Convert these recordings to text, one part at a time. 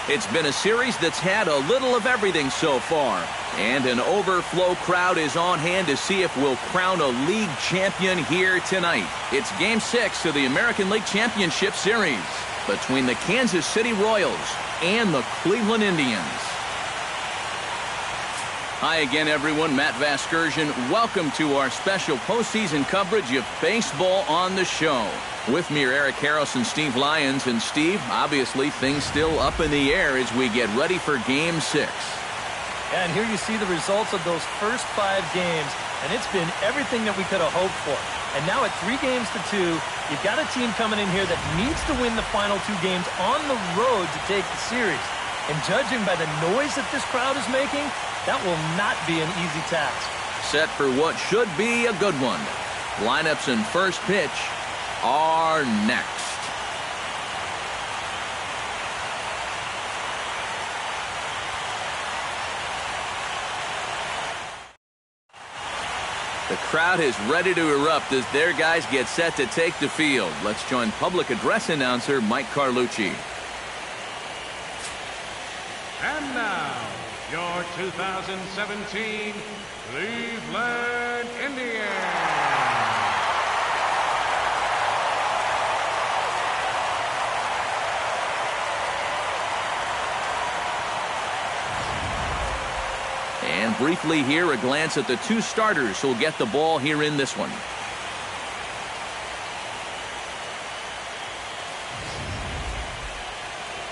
It's been a series that's had a little of everything so far. And an overflow crowd is on hand to see if we'll crown a league champion here tonight. It's Game 6 of the American League Championship Series between the Kansas City Royals and the Cleveland Indians. Hi again, everyone. Matt Vasgersian. Welcome to our special postseason coverage of baseball on the show. With me are Eric Harris and Steve Lyons. And Steve, obviously things still up in the air as we get ready for Game 6. And here you see the results of those first 5 games, and it's been everything that we could have hoped for. And now at 3-2, you've got a team coming in here that needs to win the final 2 games on the road to take the series. And judging by the noise that this crowd is making, that will not be an easy task. Set for what should be a good one. Lineups and first pitch are next. The crowd is ready to erupt as their guys get set to take the field. Let's join public address announcer Mike Carlucci. And now, your 2017 Cleveland Indians. And briefly here, a glance at the 2 starters who'll get the ball here in this one.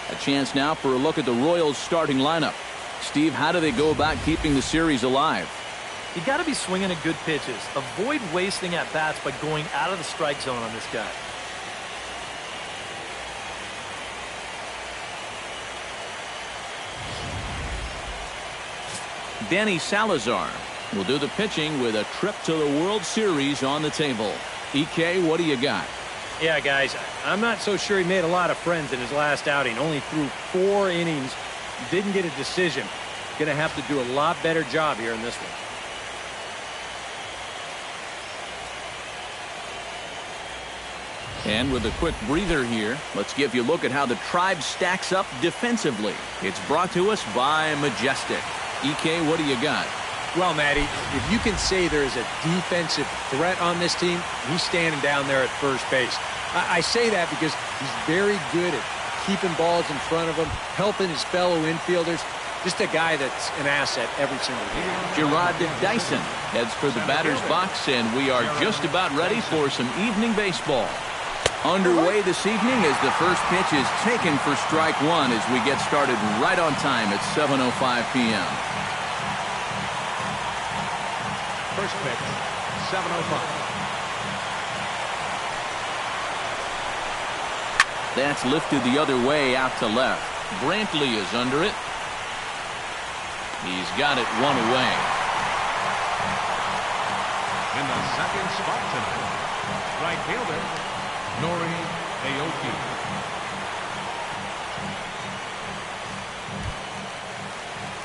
A chance now for a look at the Royals starting lineup. Steve, how do they go about keeping the series alive? You got to be swinging at good pitches. Avoid wasting at bats by going out of the strike zone on this guy. Danny Salazar will do the pitching with a trip to the World Series on the table. EK, what do you got? Yeah, guys, I'm not so sure he made a lot of friends in his last outing. Only threw 4 innings, didn't get a decision. Going to have to do a lot better job here in this one. And with a quick breather here, let's give you a look at how the Tribe stacks up defensively. It's brought to us by Majestic. EK, what do you got? Well, Matty, if you can say there is a defensive threat on this team, he's standing down there at first base. I say that because he's very good at keeping balls in front of him, helping his fellow infielders. Just a guy that's an asset every single game. Gerard Dyson heads for the batter's box, and we are just about ready for some evening baseball. Underway this evening as the first pitch is taken for strike 1 as we get started right on time at 7:05 p.m. First pitch, 7:05. That's lifted the other way out to left. Brantley is under it. He's got it 1 away. In the second spot tonight, right fielder, Nori Aoki.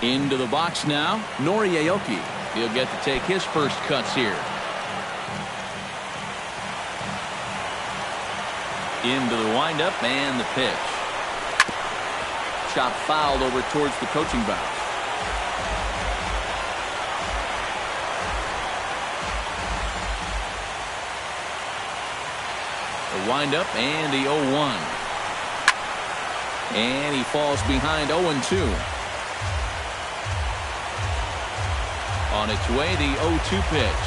Into the box now, Nori Aoki. He'll get to take his first cuts here. Into the windup and the pitch. Shot fouled over towards the coaching box. The windup and the 0-1. And he falls behind 0-2. On its way, the 0-2 pitch.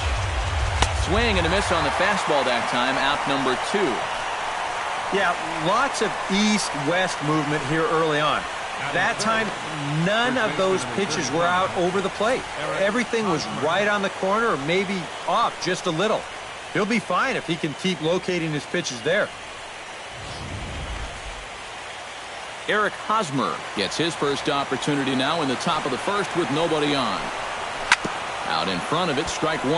Swing and a miss on the fastball that time, out number 2. Yeah, lots of east-west movement here early on. That time, none of those pitches were out over the plate. Everything was right on the corner or maybe off just a little. He'll be fine if he can keep locating his pitches there. Eric Hosmer gets his first opportunity now in the top of the first with nobody on. Out in front of it, strike 1.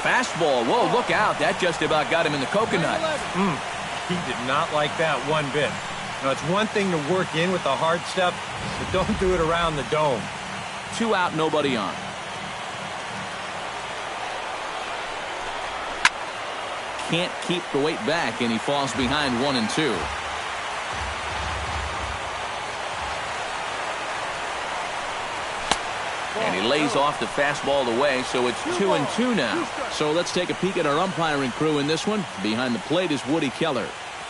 Fastball. Whoa, look out. That just about got him in the coconut. He did not like that one bit. Now, it's one thing to work in with the hard stuff, but don't do it around the dome. 2 out, nobody on. Can't keep the weight back, and he falls behind 1-2. And he lays off the fastball away, so it's 2-2 now. So let's take a peek at our umpiring crew in this one. Behind the plate is Woody Keller.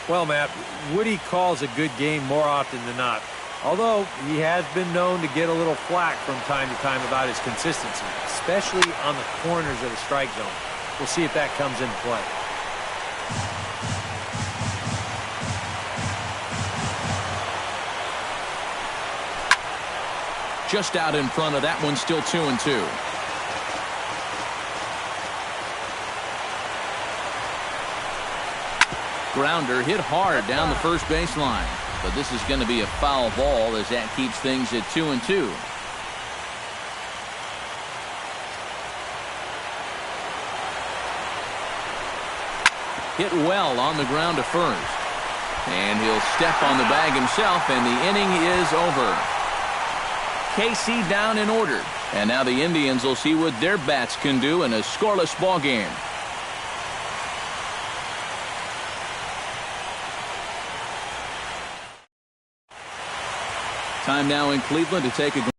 Well, Matt, Woody calls a good game more often than not. Although he has been known to get a little flack from time to time about his consistency, especially on the corners of the strike zone. We'll see if that comes into play. Just out in front of that one, still 2-2. Grounder hit hard down the first baseline, but this is going to be a foul ball as that keeps things at 2-2. Hit well on the ground to first, and he'll step on the bag himself, and the inning is over. KC down and ordered, and now the Indians will see what their bats can do in a scoreless ball game. Time now in Cleveland to take a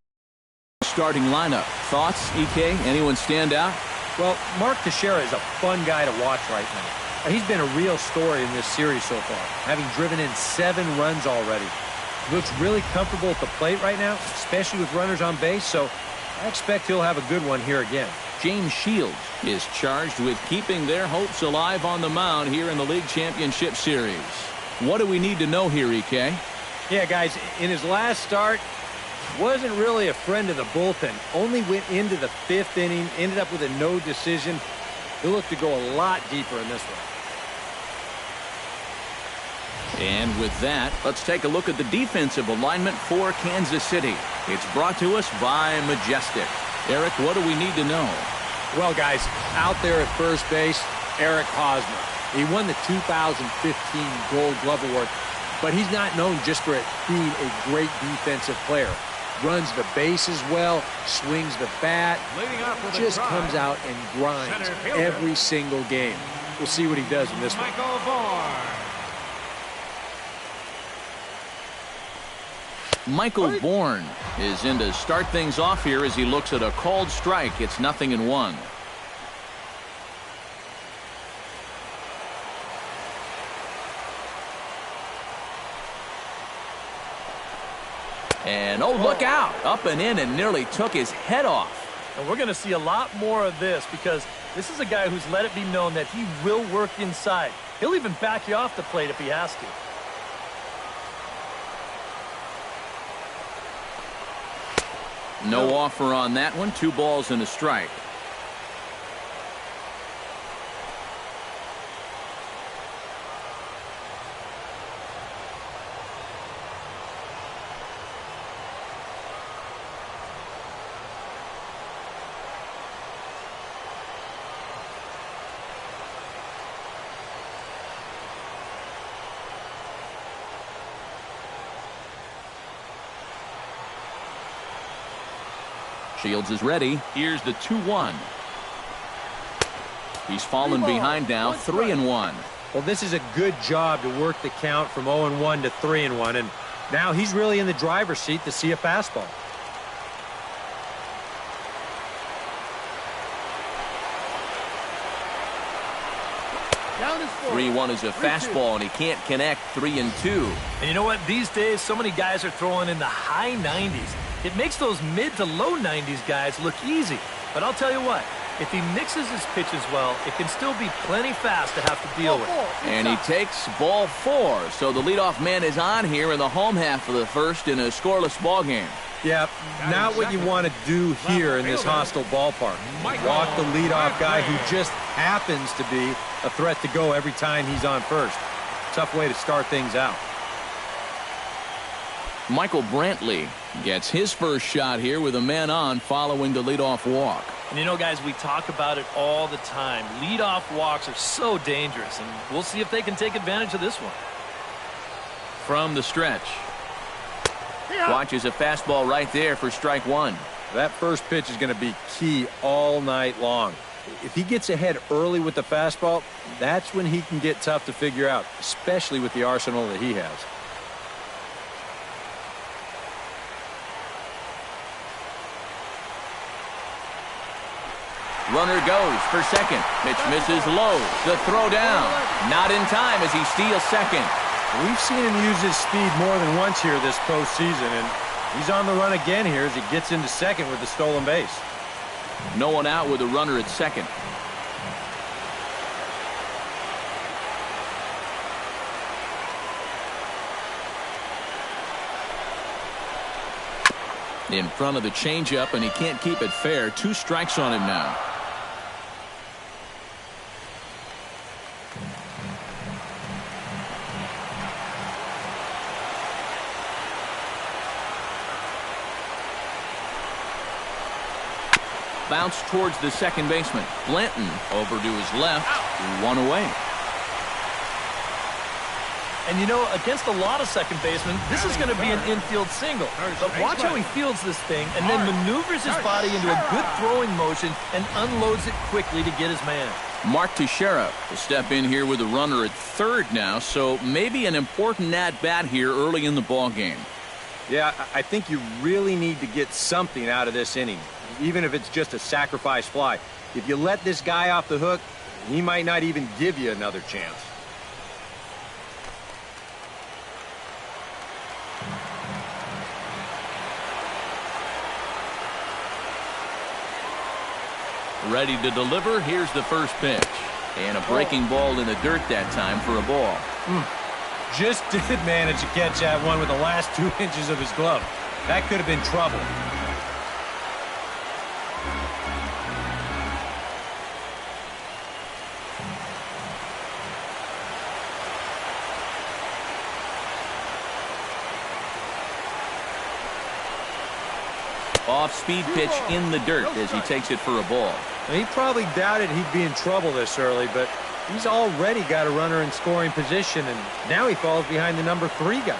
starting lineup. Thoughts, EK? Anyone stand out? Well, Mark Teixeira is a fun guy to watch right now. He's been a real story in this series so far, having driven in 7 runs already. He looks really comfortable at the plate right now, especially with runners on base, so I expect he'll have a good one here again. James Shields is charged with keeping their hopes alive on the mound here in the League Championship Series. What do we need to know here, EK? Yeah, guys, in his last start, wasn't really a friend of the bullpen. Only went into the 5th inning, ended up with a no decision. He'll look to go a lot deeper in this one. And with that, let's take a look at the defensive alignment for Kansas City. It's brought to us by Majestic. Eric, what do we need to know? Well, guys, out there at first base, Eric Hosmer. He won the 2015 Gold Glove Award, but he's not known just for being a great defensive player. Runs the bases well, swings the bat, just comes out and grinds every single game. We'll see what he does in this one. Michael Bourne is in to start things off here as he looks at a called strike. It's 0-1. And oh, look out! Up and in and nearly took his head off. And we're going to see a lot more of this because this is a guy who's let it be known that he will work inside. He'll even back you off the plate if he has to. No offer on that one. 2 balls and a strike. Shields is ready. Here's the 2-1. He's fallen behind now, 3-1. Well, this is a good job to work the count from 0-1 to 3-1, and now he's really in the driver's seat to see a fastball. Down is 3-1 is a fastball, and he can't connect. 3-2. And you know what? These days, so many guys are throwing in the high 90s. It makes those mid to low 90s guys look easy. But I'll tell you what, if he mixes his pitches well, it can still be plenty fast to have to deal with. And he takes ball 4. So the leadoff man is on here in the home half of the first in a scoreless ball game. Yeah, not what you want to do here in this hostile ballpark. Walk the leadoff guy who just happens to be a threat to go every time he's on first. Tough way to start things out. Michael Brantley gets his first shot here with a man on following the leadoff walk. And you know, guys, we talk about it all the time. Leadoff walks are so dangerous, and we'll see if they can take advantage of this one. From the stretch. Watches a fastball right there for strike 1. That first pitch is going to be key all night long. If he gets ahead early with the fastball, that's when he can get tough to figure out, especially with the arsenal that he has. Runner goes for second. Pitch misses low. The throw down. Not in time as he steals second. We've seen him use his speed more than once here this postseason, and he's on the run again here as he gets into second with the stolen base. No one out with a runner at second. In front of the changeup, and he can't keep it fair. 2 strikes on him now. Bounce towards the second baseman. Blanton over to his left. 1 away. And you know, against a lot of second basemen, this is going to be an infield single. But watch how he fields this thing and then maneuvers his body into a good throwing motion and unloads it quickly to get his man. Mark Teixeira will step in here with a runner at third now, so maybe an important at-bat here early in the ball game. Yeah, I think you really need to get something out of this inning, even if it's just a sacrifice fly. If you let this guy off the hook, he might not even give you another chance. Ready to deliver. Here's the first pitch. And a breaking ball in the dirt that time for a ball. Just did manage to catch that one with the last 2 inches of his glove. That could have been trouble. Off-speed pitch in the dirt as he takes it for a ball. He probably doubted he'd be in trouble this early, but he's already got a runner in scoring position, and now he falls behind the number 3 guy.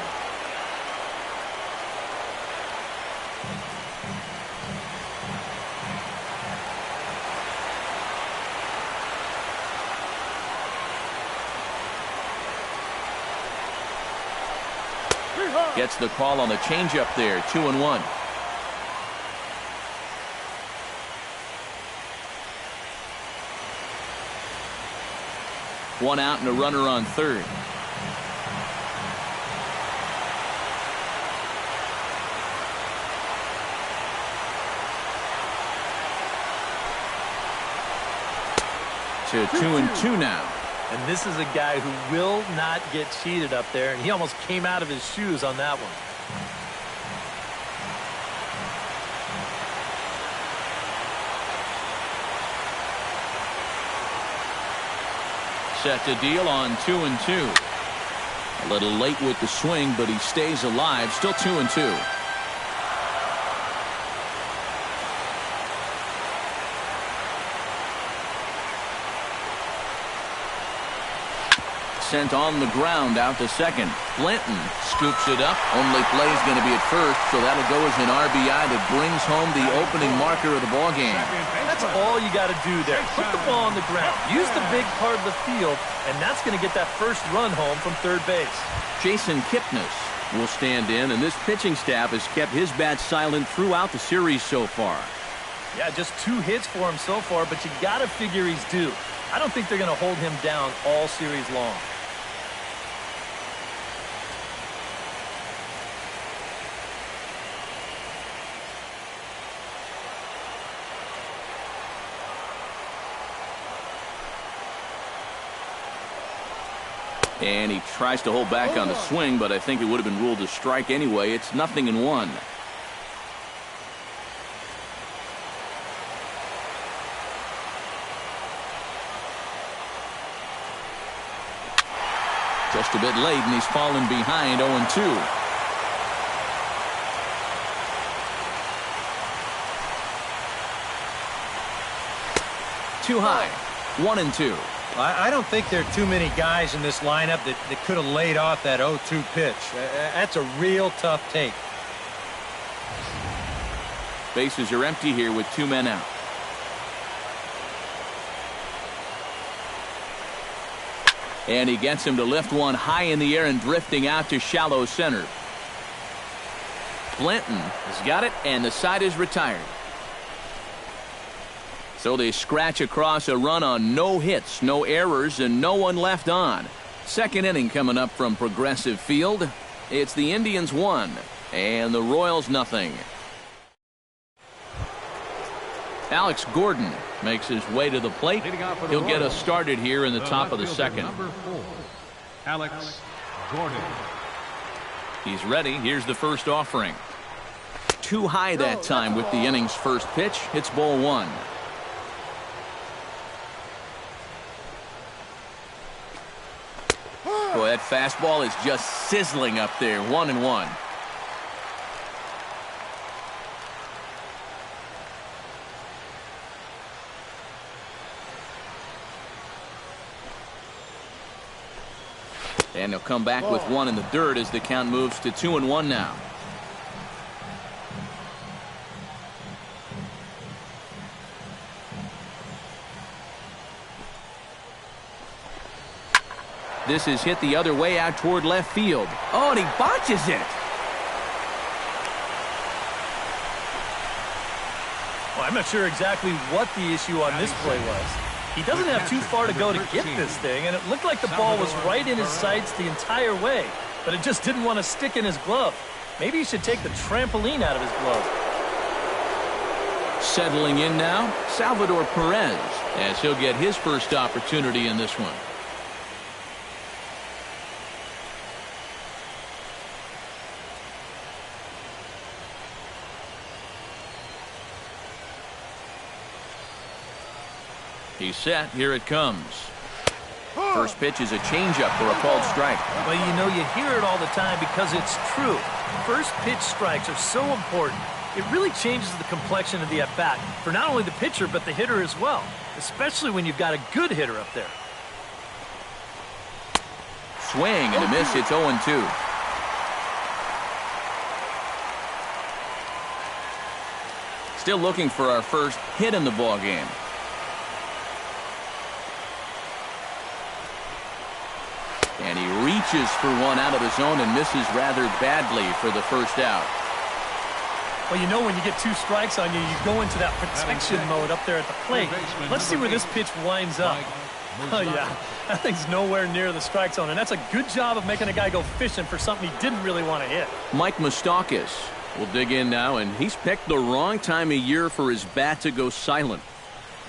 Gets the call on the changeup there. 2-1. One out and a runner on third. To 2-2 now. And this is a guy who will not get cheated up there, and he almost came out of his shoes on that one. Set to deal on 2-2. A little late with the swing, but he stays alive. Still 2-2. Sent on the ground out to second. Blanton scoops it up. Only play's going to be at first, so that'll go as an RBI that brings home the opening marker of the ball game. That's all you got to do there. Put the ball on the ground. Use the big part of the field, and that's going to get that first run home from third base. Jason Kipnis will stand in, and this pitching staff has kept his bat silent throughout the series so far. Yeah, just 2 hits for him so far, but you got to figure he's due. I don't think they're going to hold him down all series long. And he tries to hold back on the swing, but I think it would have been ruled a strike anyway. It's 0-1. Just a bit late, and he's fallen behind 0-2. Too high. 1-2. I don't think there are too many guys in this lineup that could have laid off that 0-2 pitch. That's a real tough take. Bases are empty here with 2 men out. And he gets him to lift one high in the air and drifting out to shallow center. Blanton has got it, and the side is retired. So they scratch across a run on no hits, no errors, and no one left on. Second inning coming up from Progressive Field. It's the Indians 1 and the Royals nothing. Alex Gordon makes his way to the plate. He'll get us started here in the top of the second. Number 4, Alex Gordon. He's ready. Here's the first offering. Too high that time with the inning's first pitch. It's ball 1. Boy, that fastball is just sizzling up there. 1-1. And he'll come back with one in the dirt as the count moves to 2-1 now. This is hit the other way out toward left field. Oh, and he botches it. Well, I'm not sure exactly what the issue on this play was. He doesn't have too far to go to get this thing, and it looked like the ball was right in his sights the entire way, but it just didn't want to stick in his glove. Maybe he should take the trampoline out of his glove. Settling in now, Salvador Perez, as he'll get his first opportunity in this one. He's set. Here it comes. First pitch is a changeup for a called strike. Well, you know, you hear it all the time because it's true. First pitch strikes are so important. It really changes the complexion of the at-bat for not only the pitcher but the hitter as well, especially when you've got a good hitter up there. Swing and a miss. It's 0-2. Still looking for our first hit in the ball game. And he reaches for one out of his own and misses rather badly for the first out. Well, you know, when you get 2 strikes on you, you go into that protection mode up there at the plate. Let's see where this pitch winds up. Oh, yeah, that thing's nowhere near the strike zone, and that's a good job of making a guy go fishing for something he didn't really want to hit. Mike Moustakas will dig in now, and he's picked the wrong time of year for his bat to go silent.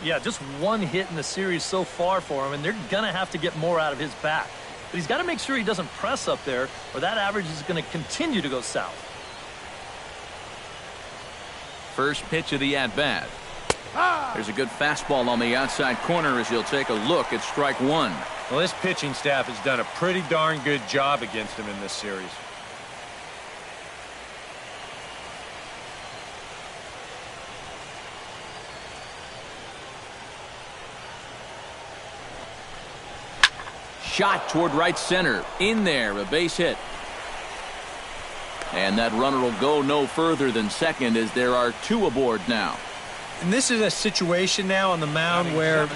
Yeah, just 1 hit in the series so far for him, and they're going to have to get more out of his bat. But he's got to make sure he doesn't press up there, or that average is going to continue to go south. First pitch of the at-bat. There's a good fastball on the outside corner as he'll take a look at strike 1. Well, this pitching staff has done a pretty darn good job against him in this series. Shot toward right center. In there, a base hit. And that runner will go no further than second as there are 2 aboard now. And this is a situation now on the mound where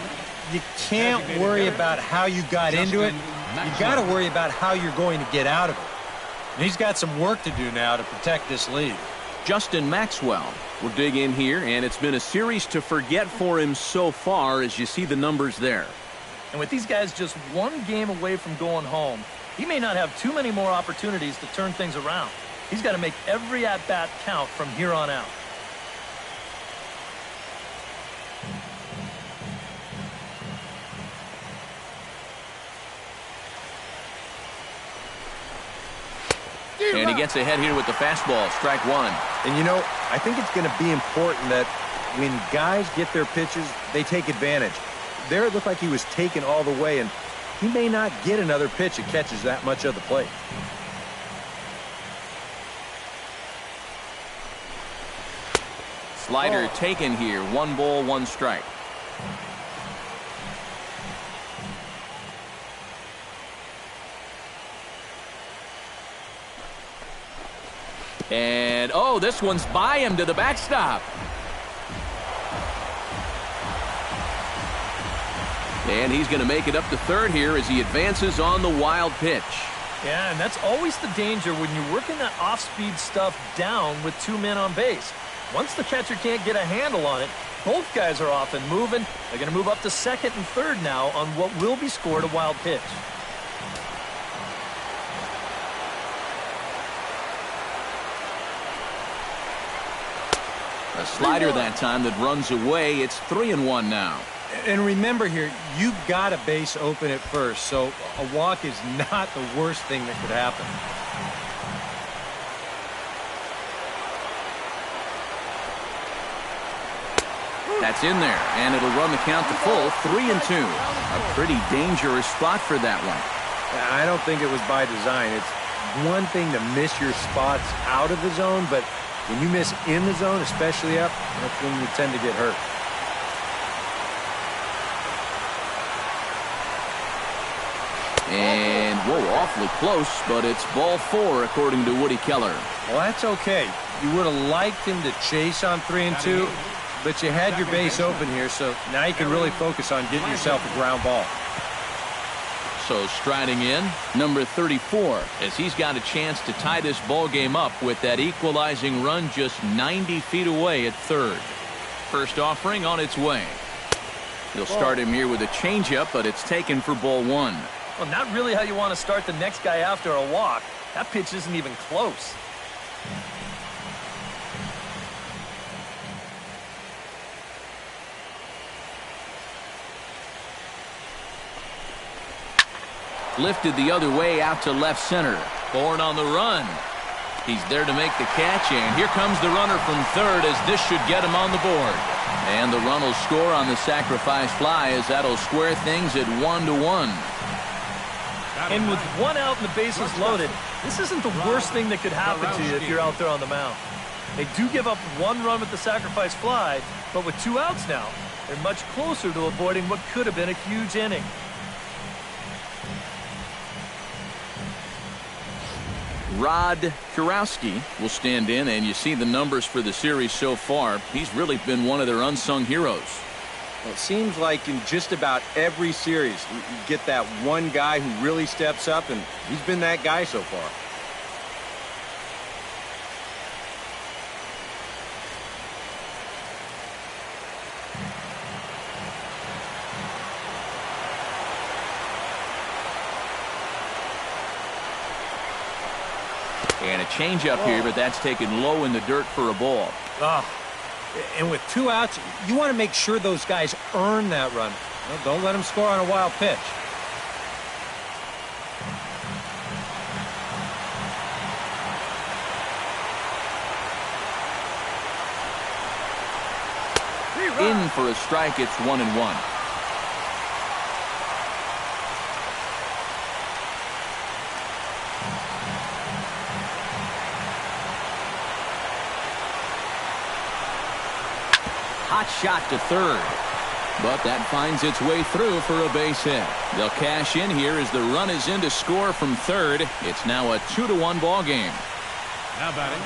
you can't worry about how you got into it. You got to worry about how you're going to get out of it. And he's got some work to do now to protect this lead. Justin Maxwell will dig in here, and it's been a series to forget for him so far as you see the numbers there. And with these guys just 1 game away from going home, he may not have too many more opportunities to turn things around. He's got to make every at-bat count from here on out. And he gets ahead here with the fastball, strike 1. And, you know, I think it's going to be important that when guys get their pitches, they take advantage. There it looked like he was taken all the way, and he may not get another pitch that catches that much of the plate. Slider taken here. 1 ball, 1 strike. And, oh, this one's by him to the backstop. And he's going to make it up to third here as he advances on the wild pitch. Yeah, and that's always the danger when you're working that off-speed stuff down with 2 men on base. Once the catcher can't get a handle on it, both guys are off and moving. They're going to move up to second and third now on what will be scored a wild pitch. A slider that time that runs away. It's 3-1 now. And remember here, you've got a base open at first, so a walk is not the worst thing that could happen. That's in there, and it'll run the count to full, 3-2. A pretty dangerous spot for that one. I don't think it was by design. It's one thing to miss your spots out of the zone, but when you miss in the zone, especially up, that's when you tend to get hurt. And, whoa, awfully close, but it's ball 4 according to Woody Keller. Well, that's okay. You would have liked him to chase on 3-2, but you had your base open here, so now you can really focus on getting yourself a ground ball. So striding in, number 34, as he's got a chance to tie this ball game up with that equalizing run just 90 feet away at third. First offering on its way. He'll start him here with a changeup, but it's taken for ball 1. Well, not really how you want to start the next guy after a walk. That pitch isn't even close. Lifted the other way out to left center. Bourne on the run. He's there to make the catch, and here comes the runner from third as this should get him on the board. And the run will score on the sacrifice fly as that'll square things at 1-1. And with 1 out and the bases loaded, this isn't the worst thing that could happen to you if you're out there on the mound. They do give up 1 run with the sacrifice fly, but with 2 outs now, they're much closer to avoiding what could have been a huge inning. Rod Kurowski will stand in, and you see the numbers for the series so far. He's really been one of their unsung heroes. Well, it seems like in just about every series, you get that one guy who really steps up, and he's been that guy so far. And a changeup here, but that's taken low in the dirt for a ball. And with 2 outs, you want to make sure those guys earn that run. Well, don't let them score on a wild pitch. In for a strike, it's 1-1. Hot shot to third, but that finds its way through for a base hit. They'll cash in here as the run is in to score from third. It's now a 2-1 ball game. Now batting.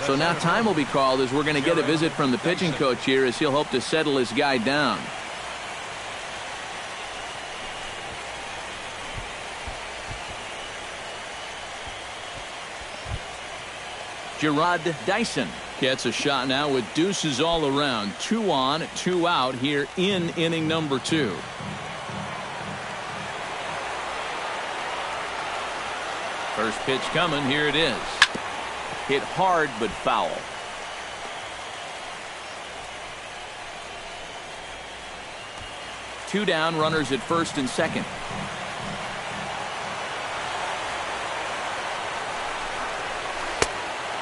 So now time will be called as we're going to get a visit from the pitching coach here as he'll hope to settle his guy down. Gerard Dyson gets a shot now with deuces all around. 2 on, 2 out here in inning number 2. First pitch coming. Here it is. Hit hard but foul. Two down, runners at first and second.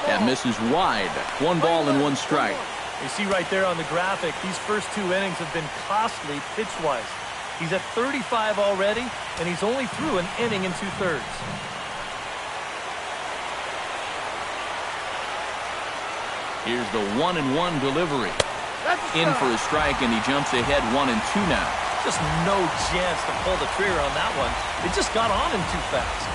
That misses wide. 1 ball and 1 strike. You see right there on the graphic, these first 2 innings have been costly pitch-wise. He's at 35 already, and he's only through an inning and 2/3. Here's the 1-1 delivery. In for a strike, and he jumps ahead 1-2 now. Just no chance to pull the trigger on that one. It just got on him too fast.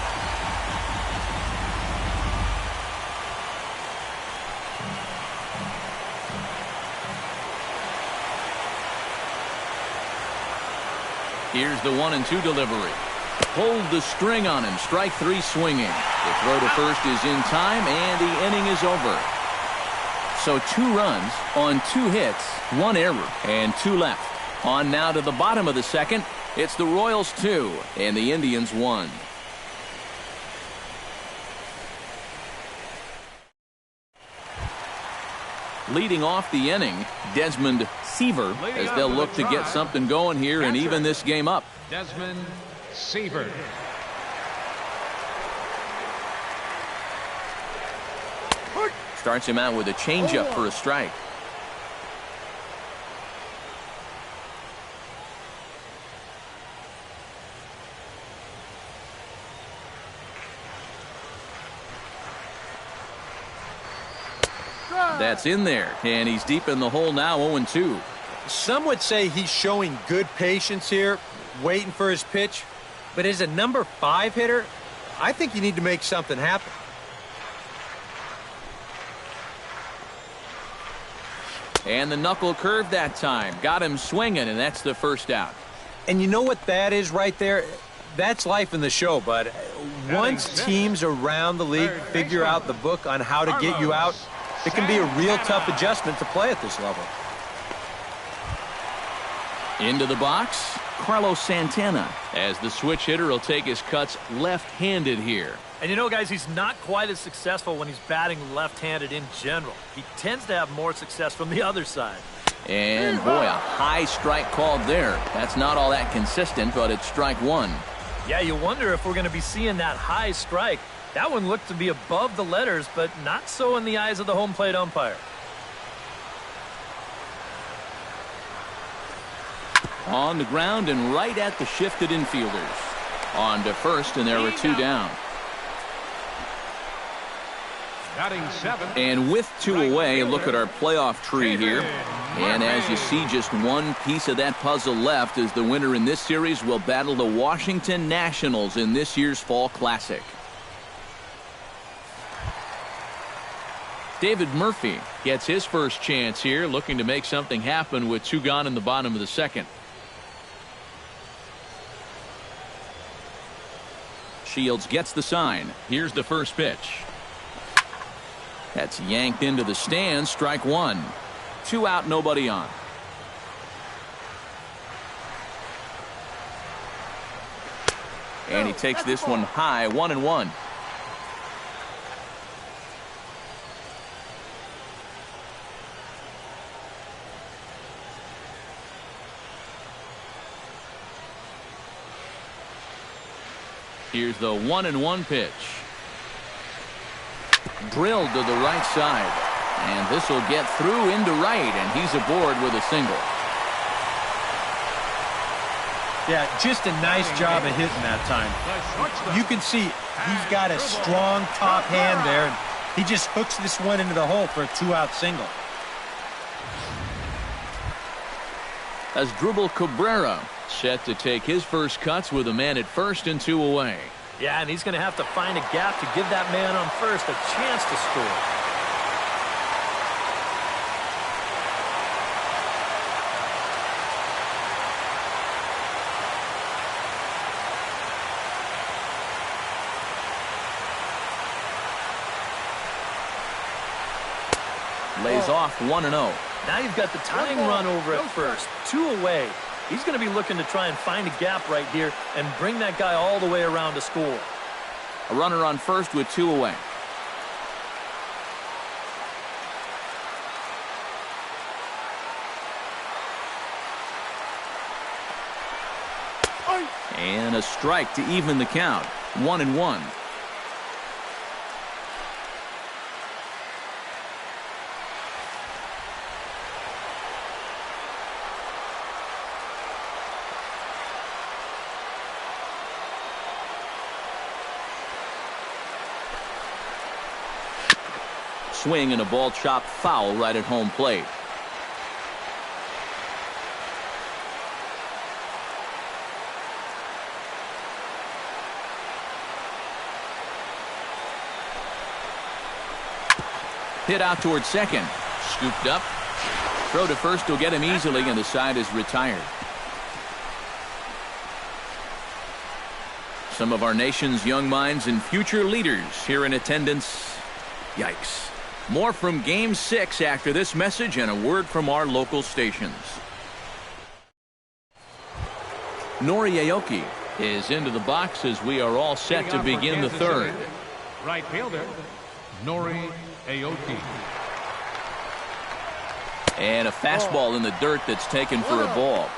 Here's the 1-2 delivery. Pulled the string on him. Strike 3 swinging. The throw to first is in time, and the inning is over. So 2 runs on 2 hits, 1 error, and 2 left. On now to the bottom of the second. It's the Royals 2 and the Indians 1. Leading off the inning, Desmond Seaver, as they'll look to get something going here and even this game up. Desmond Seaver. Starts him out with a changeup for a strike. That's in there, and he's deep in the hole now, 0-2. Some would say he's showing good patience here, waiting for his pitch. But as a number 5 hitter, I think you need to make something happen. And the knuckle curve that time. Got him swinging, and that's the first out. And you know what that is right there? That's life in the show, bud. Once teams around the league figure out the book on how to get you out, it can be a real tough adjustment to play at this level. Into the box, Carlos Santana, as the switch hitter will take his cuts left-handed here. And you know, guys, he's not quite as successful when he's batting left-handed in general. He tends to have more success from the other side. And, boy, a high strike called there. That's not all that consistent, but it's strike 1. Yeah, you wonder if we're going to be seeing that high strike. That one looked to be above the letters, but not so in the eyes of the home plate umpire. On the ground and right at the shifted infielders. On to first, and there are 2 down. Batting 7. And with 2 away, look at our playoff tree here. And as you see, just one piece of that puzzle left as the winner in this series will battle the Washington Nationals in this year's Fall Classic. David Murphy gets his first chance here, looking to make something happen with 2 gone in the bottom of the second. Shields gets the sign. Here's the first pitch. That's yanked into the stands. Strike 1. 2 out, nobody on. And he takes this one high, 1-1. Here's the 1-1 pitch. Drilled to the right side. And this will get through into right, and he's aboard with a single. Yeah, just a nice job of hitting that time. You can see he's got a strong top hand there, and he just hooks this one into the hole for a 2-out single. Asdrubal Cabrera set to take his first cuts with a man at first and 2 away. Yeah, and he's going to have to find a gap to give that man on first a chance to score. Lays off 1-0. Now you've got the tying run over at first. 2 away. He's going to be looking to try and find a gap right here and bring that guy all the way around to score. A runner on first with 2 away. And a strike to even the count. 1-1. Swing and a ball chopped foul right at home plate. Hit out towards second. Scooped up. Throw to first will get him easily, and the side is retired. Some of our nation's young minds and future leaders here in attendance. Yikes. More from Game 6 after this message and a word from our local stations. Nori Aoki is into the box as we are all set to begin the third. Right fielder, Nori Aoki. And a fastball in the dirt that's taken for a ball.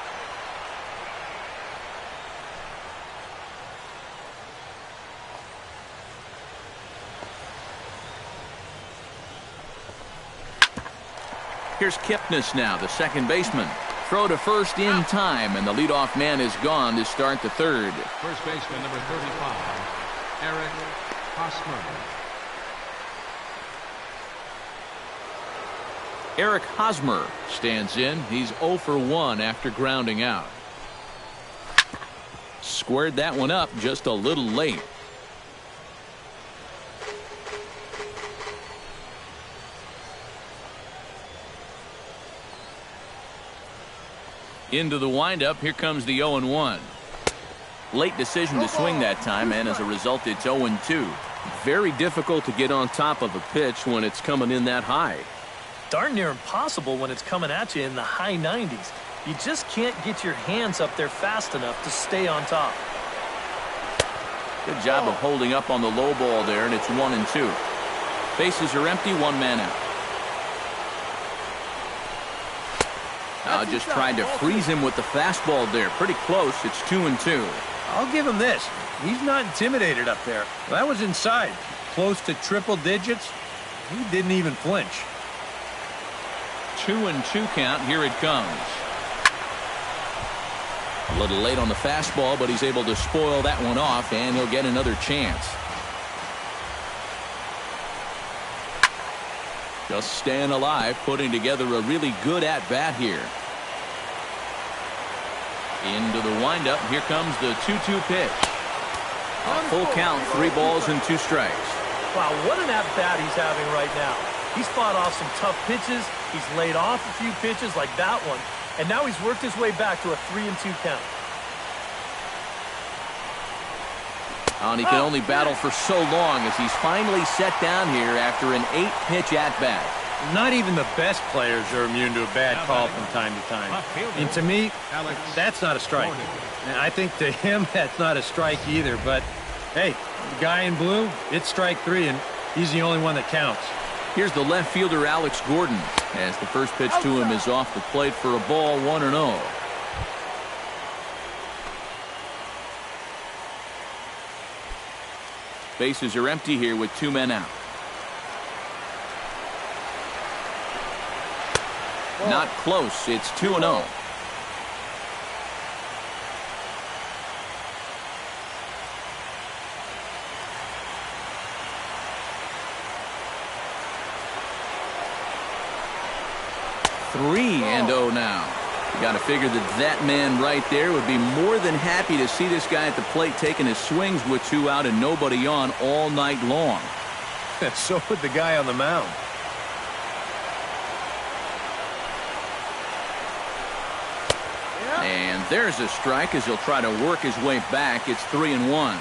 Here's Kipnis now, the second baseman. Throw to first in time, and the leadoff man is gone to start the third. First baseman, number 35, Eric Hosmer. Eric Hosmer stands in. He's 0 for 1 after grounding out. Squared that one up just a little late. Into the windup. Here comes the 0-1. Late decision to swing that time, and as a result, it's 0-2. Very difficult to get on top of a pitch when it's coming in that high. Darn near impossible when it's coming at you in the high 90s. You just can't get your hands up there fast enough to stay on top. Good job of holding up on the low ball there, and it's 1-2. Bases are empty, one man out. Now just tried to freeze him with the fastball there. Pretty close. It's 2-2. I'll give him this. He's not intimidated up there. That was inside. Close to triple digits. He didn't even flinch. 2-2 count. Here it comes. A little late on the fastball, but he's able to spoil that one off, and he'll get another chance. Just staying alive, putting together a really good at-bat here. Into the windup. Here comes the 2-2 pitch. A full count, 3 balls and 2 strikes. Wow, what an at-bat he's having right now. He's fought off some tough pitches. He's laid off a few pitches like that one. And now he's worked his way back to a 3-2 count. And he can only battle for so long as he's finally set down here after an 8-pitch at-bat. Not even the best players are immune to a bad call from time to time. And to me, that's not a strike. And I think to him, that's not a strike either. But, hey, the guy in blue, it's strike 3, and he's the only one that counts. Here's the left fielder, Alex Gordon, as the first pitch to him is off the plate for a ball, 1-0. Bases are empty here with 2 men out. Not close. It's 2-0. Three and 0 now. You got to figure that man right there would be more than happy to see this guy at the plate taking his swings with 2 out and nobody on all night long. So would the guy on the mound. And there's a strike as he'll try to work his way back. It's 3-1.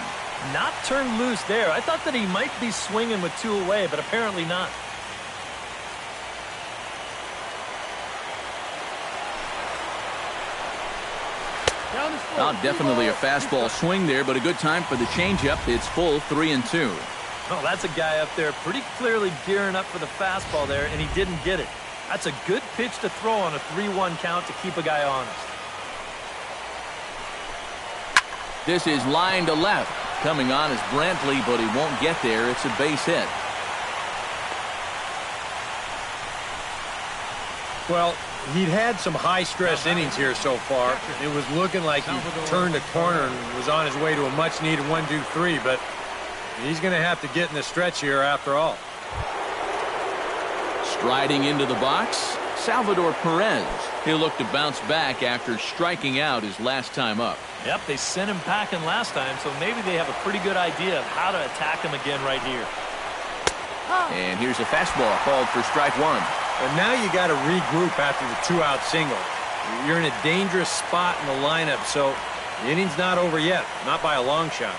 Not turned loose there. I thought that he might be swinging with 2 away, but apparently not. Definitely a fastball swing there, but a good time for the changeup. It's full, 3-2. Oh, that's a guy up there pretty clearly gearing up for the fastball there, and he didn't get it. That's a good pitch to throw on a 3-1 count to keep a guy honest. This is line to left. Coming on is Brantley, but he won't get there. It's a base hit. Well, he'd had some high-stress innings here so far. It was looking like he turned a corner and was on his way to a much-needed 1-2-3, but he's going to have to get in the stretch here after all. Striding into the box, Salvador Perez. He'll look to bounce back after striking out his last time up. Yep, they sent him packing last time, so maybe they have a pretty good idea of how to attack him again right here. And here's a fastball called for strike 1. And now you got to regroup after the 2-out single. You're in a dangerous spot in the lineup, so the inning's not over yet, not by a long shot.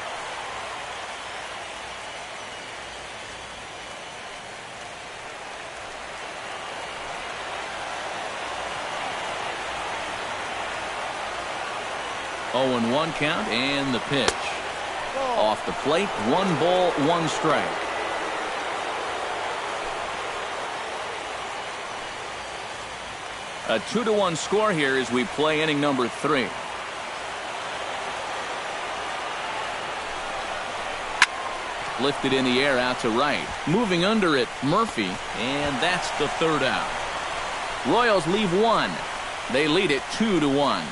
0-1 count and the pitch. Off the plate, 1 ball, 1 strike. A 2-1 score here as we play inning number 3. Lifted in the air out to right. Moving under it, Murphy, and that's the 3rd out. Royals leave 1. They lead it 2-1.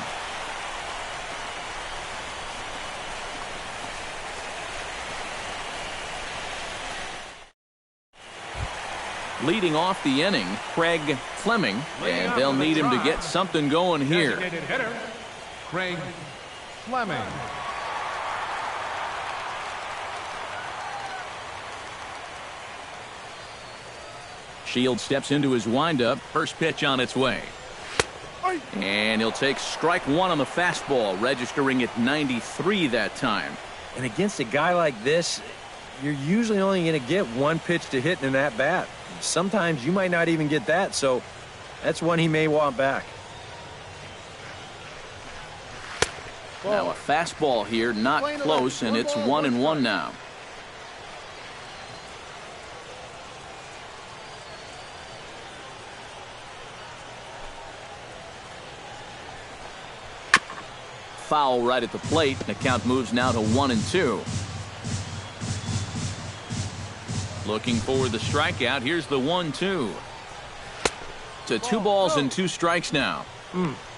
Leading off the inning, Craig Fleming, and they'll need him to get something going here. Designated hitter, Craig Fleming. Shield steps into his windup. First pitch on its way. And he'll take strike 1 on the fastball, registering at 93 that time. And against a guy like this, you're usually only going to get 1 pitch to hit in that bat. Sometimes you might not even get that, so that's one he may want back. Now a fastball here, not close, and it's 1-1 now. Foul right at the plate. The count moves now to 1-2. Looking for the strikeout. Here's the 1-2. To 2 balls and 2 strikes now.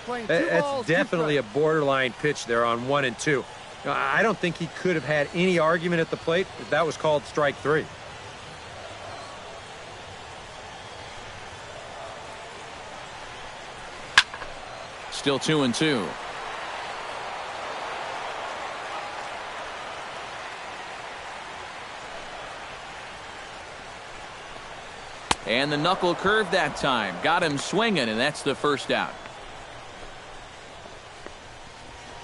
That's definitely a borderline pitch there on 1 and 2. I don't think he could have had any argument at the plate if that was called strike 3. Still 2-2. And the knuckle curve that time. Got him swinging, and that's the 1st out.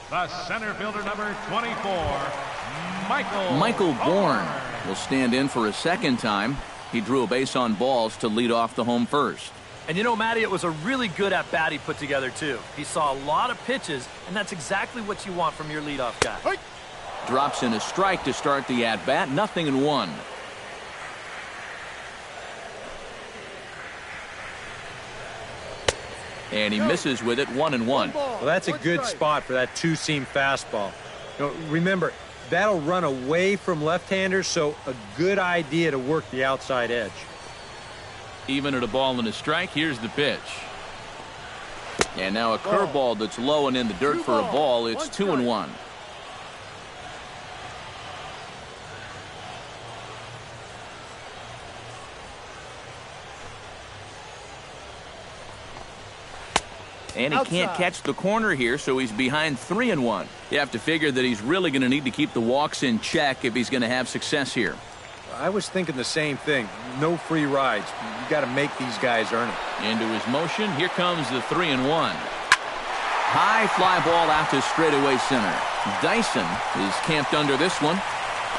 The center fielder, number 24, Michael Bourne will stand in for a 2nd time. He drew a base on balls to lead off the home first. And you know, Matty, it was a really good at-bat he put together, too. He saw a lot of pitches, and that's exactly what you want from your leadoff guy. Drops in a strike to start the at-bat. 0-1. And he misses with it, 1-1. Well, that's a good spot for that 2-seam fastball. Remember, that'll run away from left-handers, so a good idea to work the outside edge. Even at a ball and a strike, here's the pitch. And now a curveball that's low and in the dirt for a ball. It's 2-1. And he can't catch the corner here, so he's behind 3-1. You have to figure that he's really going to need to keep the walks in check if he's going to have success here. I was thinking the same thing. No free rides. You got to make these guys earn it. Into his motion. Here comes the 3-1. High fly ball out to straightaway center. Dyson is camped under this one,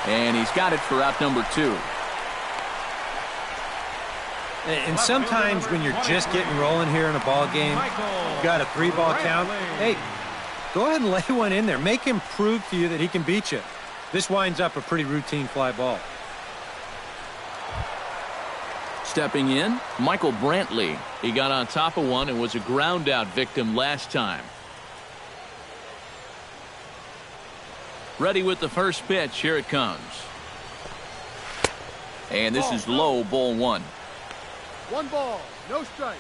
and he's got it for out number 2. And sometimes when you're just getting rolling here in a ball game, you got a 3-ball count. Hey, go ahead and lay one in there. Make him prove to you that he can beat you. This winds up a pretty routine fly ball. Stepping in, Michael Brantley. He got on top of one and was a ground out victim last time. Ready with the first pitch. Here it comes. And this is low, ball 1. 1 ball, no strike.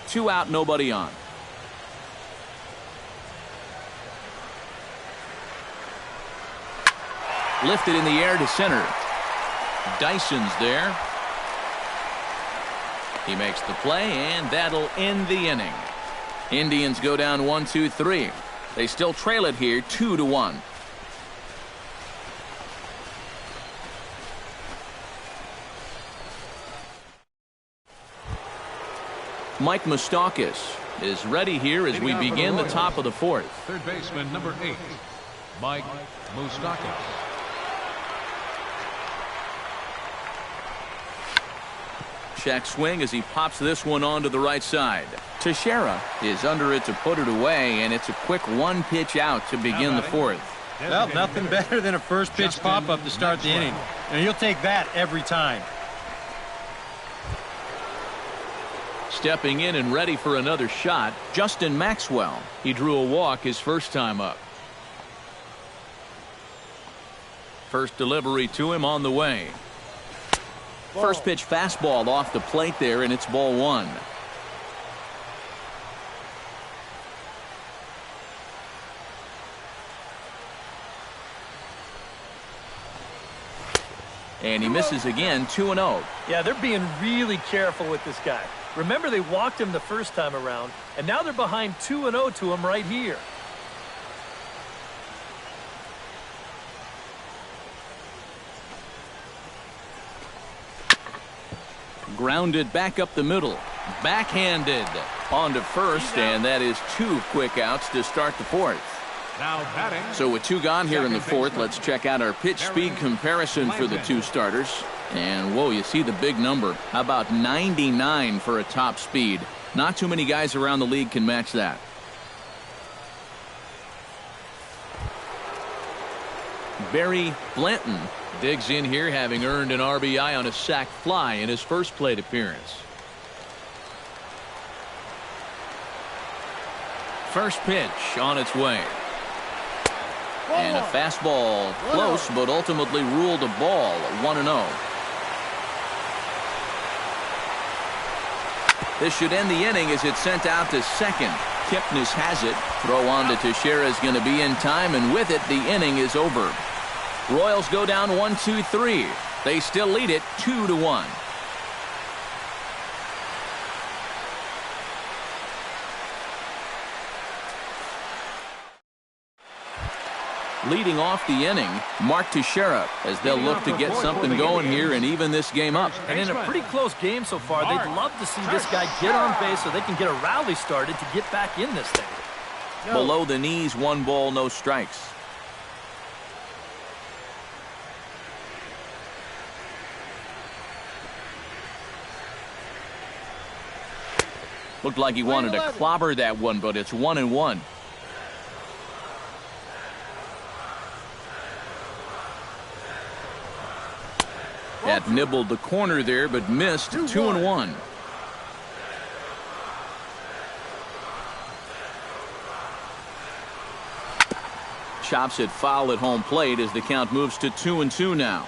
Two out, nobody on. Lifted in the air to center. Dyson's there. He makes the play, and that'll end the inning. Indians go down 1-2-3. They still trail it here 2-1. Mike Moustakas is ready here as we begin the top of the 4th. Third baseman, number 8, Mike Moustakas. Check swing as he pops this one onto the right side. Teixeira is under it to put it away, and it's a quick one pitch out to begin the fourth. Well, nothing better than a first pitch pop-up to start the inning. And you'll take that every time. Stepping in and ready for another shot, Justin Maxwell. He drew a walk his first time up. First delivery to him on the way. First pitch fastball off the plate there, and it's ball one. And he misses again, 2-0. Yeah, they're being really careful with this guy. Remember, they walked him the first time around, and now they're behind 2-0 to him right here. Grounded back up the middle. Backhanded on to first, and that is two quick outs to start the fourth. Now batting. So with two gone here in the fourth, let's check out our pitch speed comparison for the two starters. And whoa, you see the big number. How about 99 for a top speed? Not too many guys around the league can match that. Barry Blanton digs in here, having earned an RBI on a sac fly in his first plate appearance. First pitch on its way. And a fastball close, but ultimately ruled a ball, 1-0. This should end the inning as it's sent out to second. Kipnis has it. Throw on to Teixeira is going to be in time, and with it, the inning is over. Royals go down 1-2-3. They still lead it 2-1. Leading off the inning, Mark Teixeira, as they'll look to get something going here and even this game up. And in a pretty close game so far, they'd love to see this guy get on base so they can get a rally started to get back in this thing. Below the knees, 1 ball, no strikes. Looked like he wanted to clobber that one, but it's 1-1. That nibbled the corner there, but missed. 2-1. Chops it foul at home plate as the count moves to 2-2 now.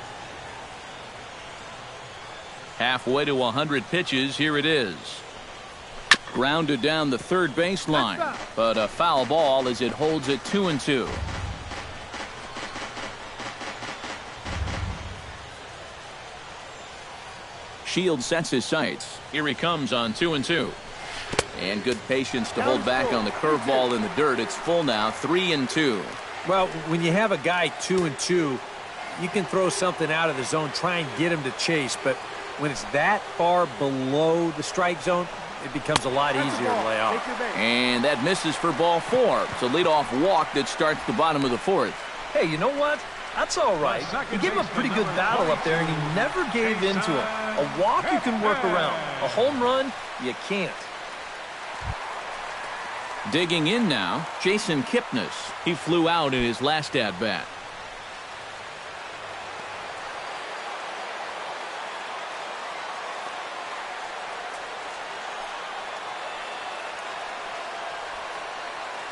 Halfway to 100 pitches, here it is. Grounded down the third baseline, but a foul ball as it holds it 2-2. Shields sets his sights. Here he comes on 2-2. And good patience to hold back on the curveball in the dirt. It's full now, 3-2. Well, when you have a guy 2-2, you can throw something out of the zone, try and get him to chase. But when it's that far below the strike zone, it becomes a lot easier to lay off. And that misses for ball 4. It's a leadoff walk that starts the bottom of the fourth. Hey, you know what? That's all right. He gave him a pretty good battle up there, and he never gave in to him. A walk you can work around. A home run, you can't. Digging in now, Jason Kipnis. He flew out in his last at-bat.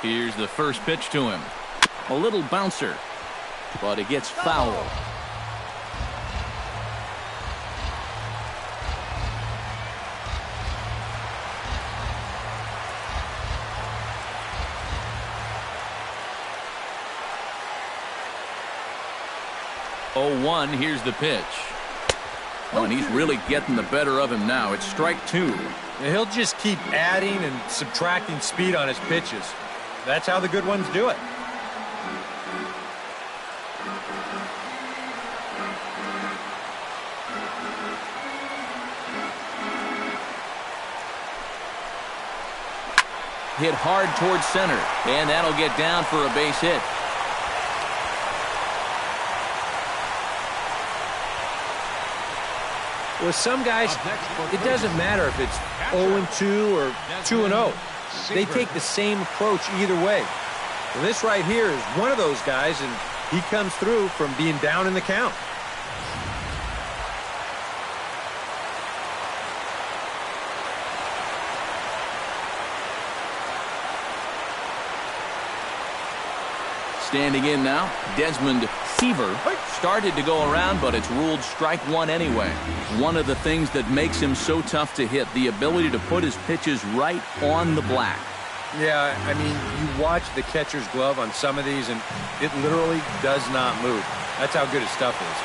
Here's the first pitch to him. A little bouncer, but it gets foul. Oh, 1, here's the pitch. Oh, and he's really getting the better of him now. It's strike 2. And he'll just keep adding and subtracting speed on his pitches. That's how the good ones do it. Hit hard towards center, and that'll get down for a base hit. With some guys, it doesn't matter if it's 0-2 or 2-0. They take the same approach either way. Well, this right here is one of those guys, and he comes through from being down in the count. Standing in now, Desmond Seaver started to go around, but it's ruled strike one anyway. One of the things that makes him so tough to hit, the ability to put his pitches right on the black. Yeah, I mean, you watch the catcher's glove on some of these, and it literally does not move. That's how good his stuff is.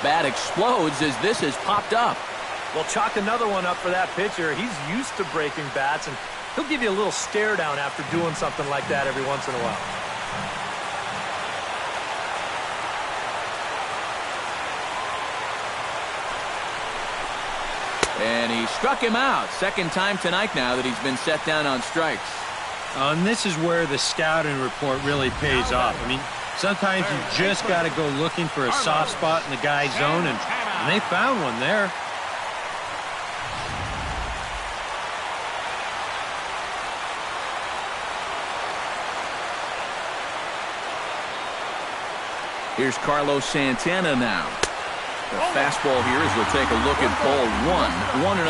Bat explodes as this has popped up. Well, chalk another one up for that pitcher. He's used to breaking bats, and he'll give you a little stare down after doing something like that every once in a while. And he struck him out. Second time tonight now that he's been set down on strikes. And this is where the scouting report really pays off. I mean, sometimes you just got to go looking for a soft spot in the guy's zone, and they found one there. Here's Carlos Santana now. The fastball here as we'll take a look at ball one, 1-0.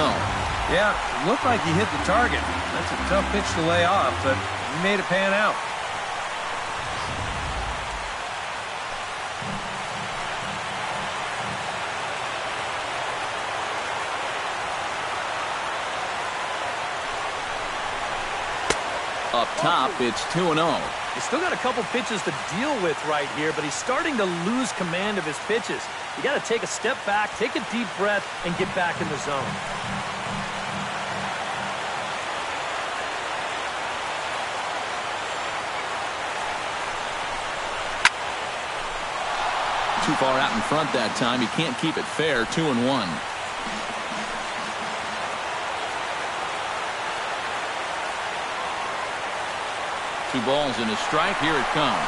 Yeah, looked like he hit the target. That's a tough pitch to lay off, but he made it pan out. Up top, it's 2-0. He's still got a couple pitches to deal with right here, but he's starting to lose command of his pitches. You got to take a step back, take a deep breath, and get back in the zone. Too far out in front that time. You can't keep it fair. 2-1. Two balls and a strike. Here it comes.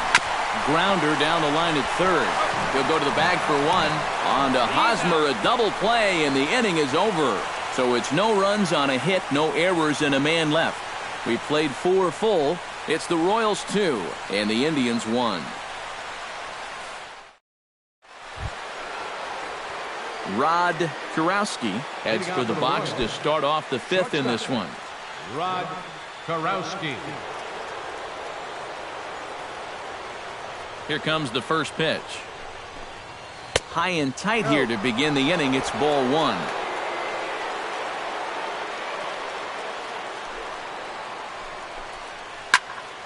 Grounder down the line at third. He'll go to the bag for one. On to Hosmer, a double play, and the inning is over. So it's no runs on a hit, no errors, and a man left. We played 4 full. It's the Royals 2 and the Indians 1. Rod Kurowski heads for the box to start off the 5th in this one. Rod Kurowski. Here comes the first pitch. High and tight here to begin the inning. It's ball one.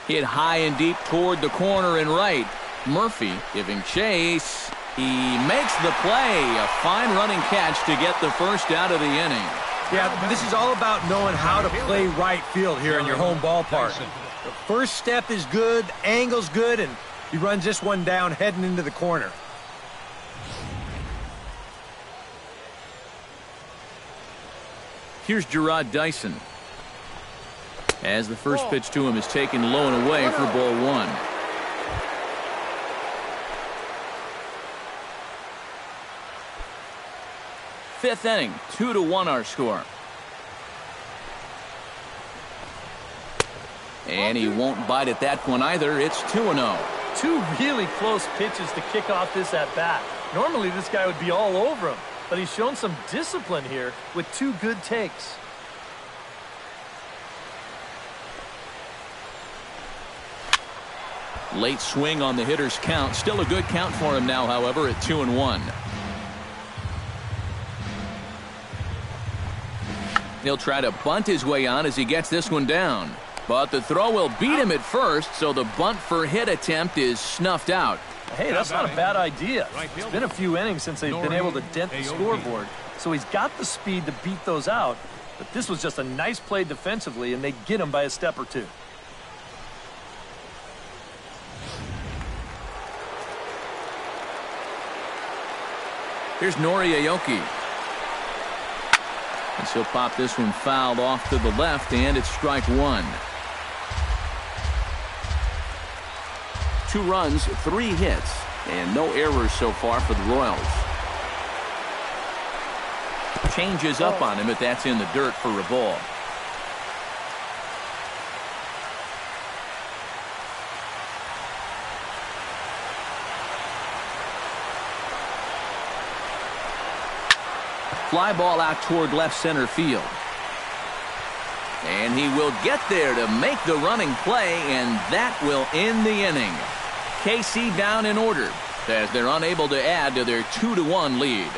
Hit high and deep toward the corner and right. Murphy giving chase. He makes the play. A fine running catch to get the first out of the inning. Yeah, this is all about knowing how to play right field here in your home ballpark. The first step is good, the angle's good, and he runs this one down heading into the corner. Here's Gerard Dyson. As the first pitch to him is taken low and away for ball one. Fifth inning, 2-1 our score. And he won't bite at that one either. It's 2-0. Two really close pitches to kick off this at-bat. Normally this guy would be all over him, but he's shown some discipline here with two good takes. Late swing on the hitter's count. Still a good count for him now, however, at 2-1. He'll try to bunt his way on as he gets this one down. But the throw will beat him at first, so the bunt for hit attempt is snuffed out. Hey, that's not a bad idea. It's been a few innings since they've been able to dent the scoreboard, so he's got the speed to beat those out. But this was just a nice play defensively, and they get him by a step or two. Here's Nori Aoki. And she'll pop this one fouled off to the left, and it's strike one. 2 runs, 3 hits, and no errors so far for the Royals. Changes up on him, but that's in the dirt for a ball. Fly ball out toward left center field. And he will get there to make the running play, and that will end the inning. KC down in order as they're unable to add to their 2-1 lead.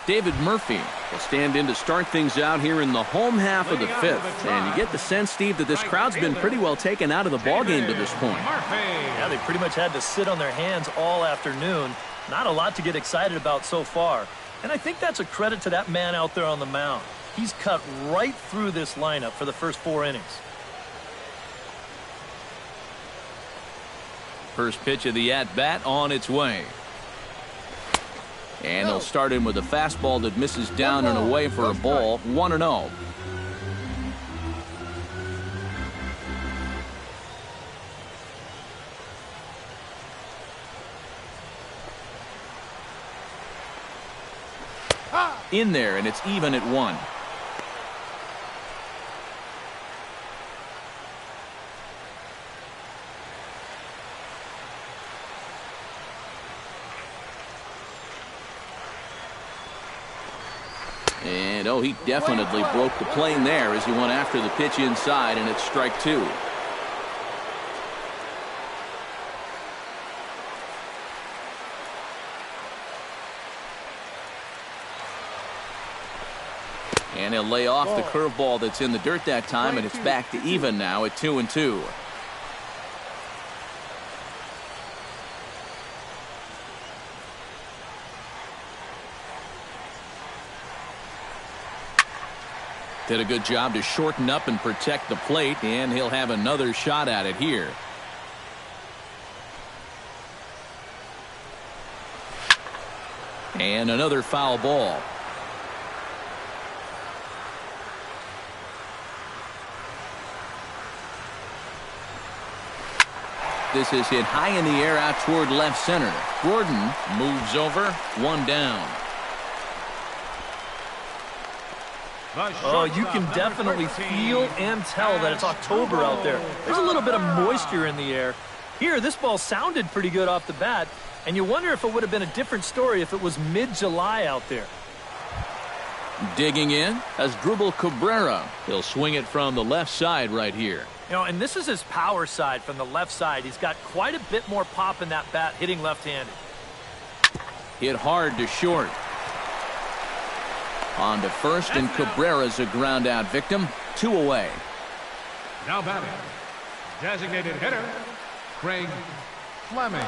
David Murphy will stand in to start things out here in the home half of the 5th. And you get the sense, Steve, that this crowd's been pretty well taken out of the ballgame to this point. Yeah, they pretty much had to sit on their hands all afternoon. Not a lot to get excited about so far. And I think that's a credit to that man out there on the mound. He's cut right through this lineup for the first 4 innings. First pitch of the at-bat on its way. And he'll start in with a fastball that misses down and away for a ball. 1-0. In there, and it's even at 1. And, oh, he definitely broke the plane there as he went after the pitch inside, and it's strike 2. And he'll lay off the curveball that's in the dirt that time, and it's back to even now at 2-2. Did a good job to shorten up and protect the plate, and he'll have another shot at it here. And another foul ball. This is hit high in the air out toward left center. Gordon moves over, 1 down. Oh, you can definitely feel and tell that it's October out there. There's a little bit of moisture in the air. Here, this ball sounded pretty good off the bat, and you wonder if it would have been a different story if it was mid-July out there. Digging in as Dribble Cabrera. He'll swing it from the left side right here. You know, and this is his power side from the left side. He's got quite a bit more pop in that bat hitting left-handed. Hit hard to short. On to first, and Cabrera's a ground out victim. 2 away. Now batting, designated hitter, Craig Fleming.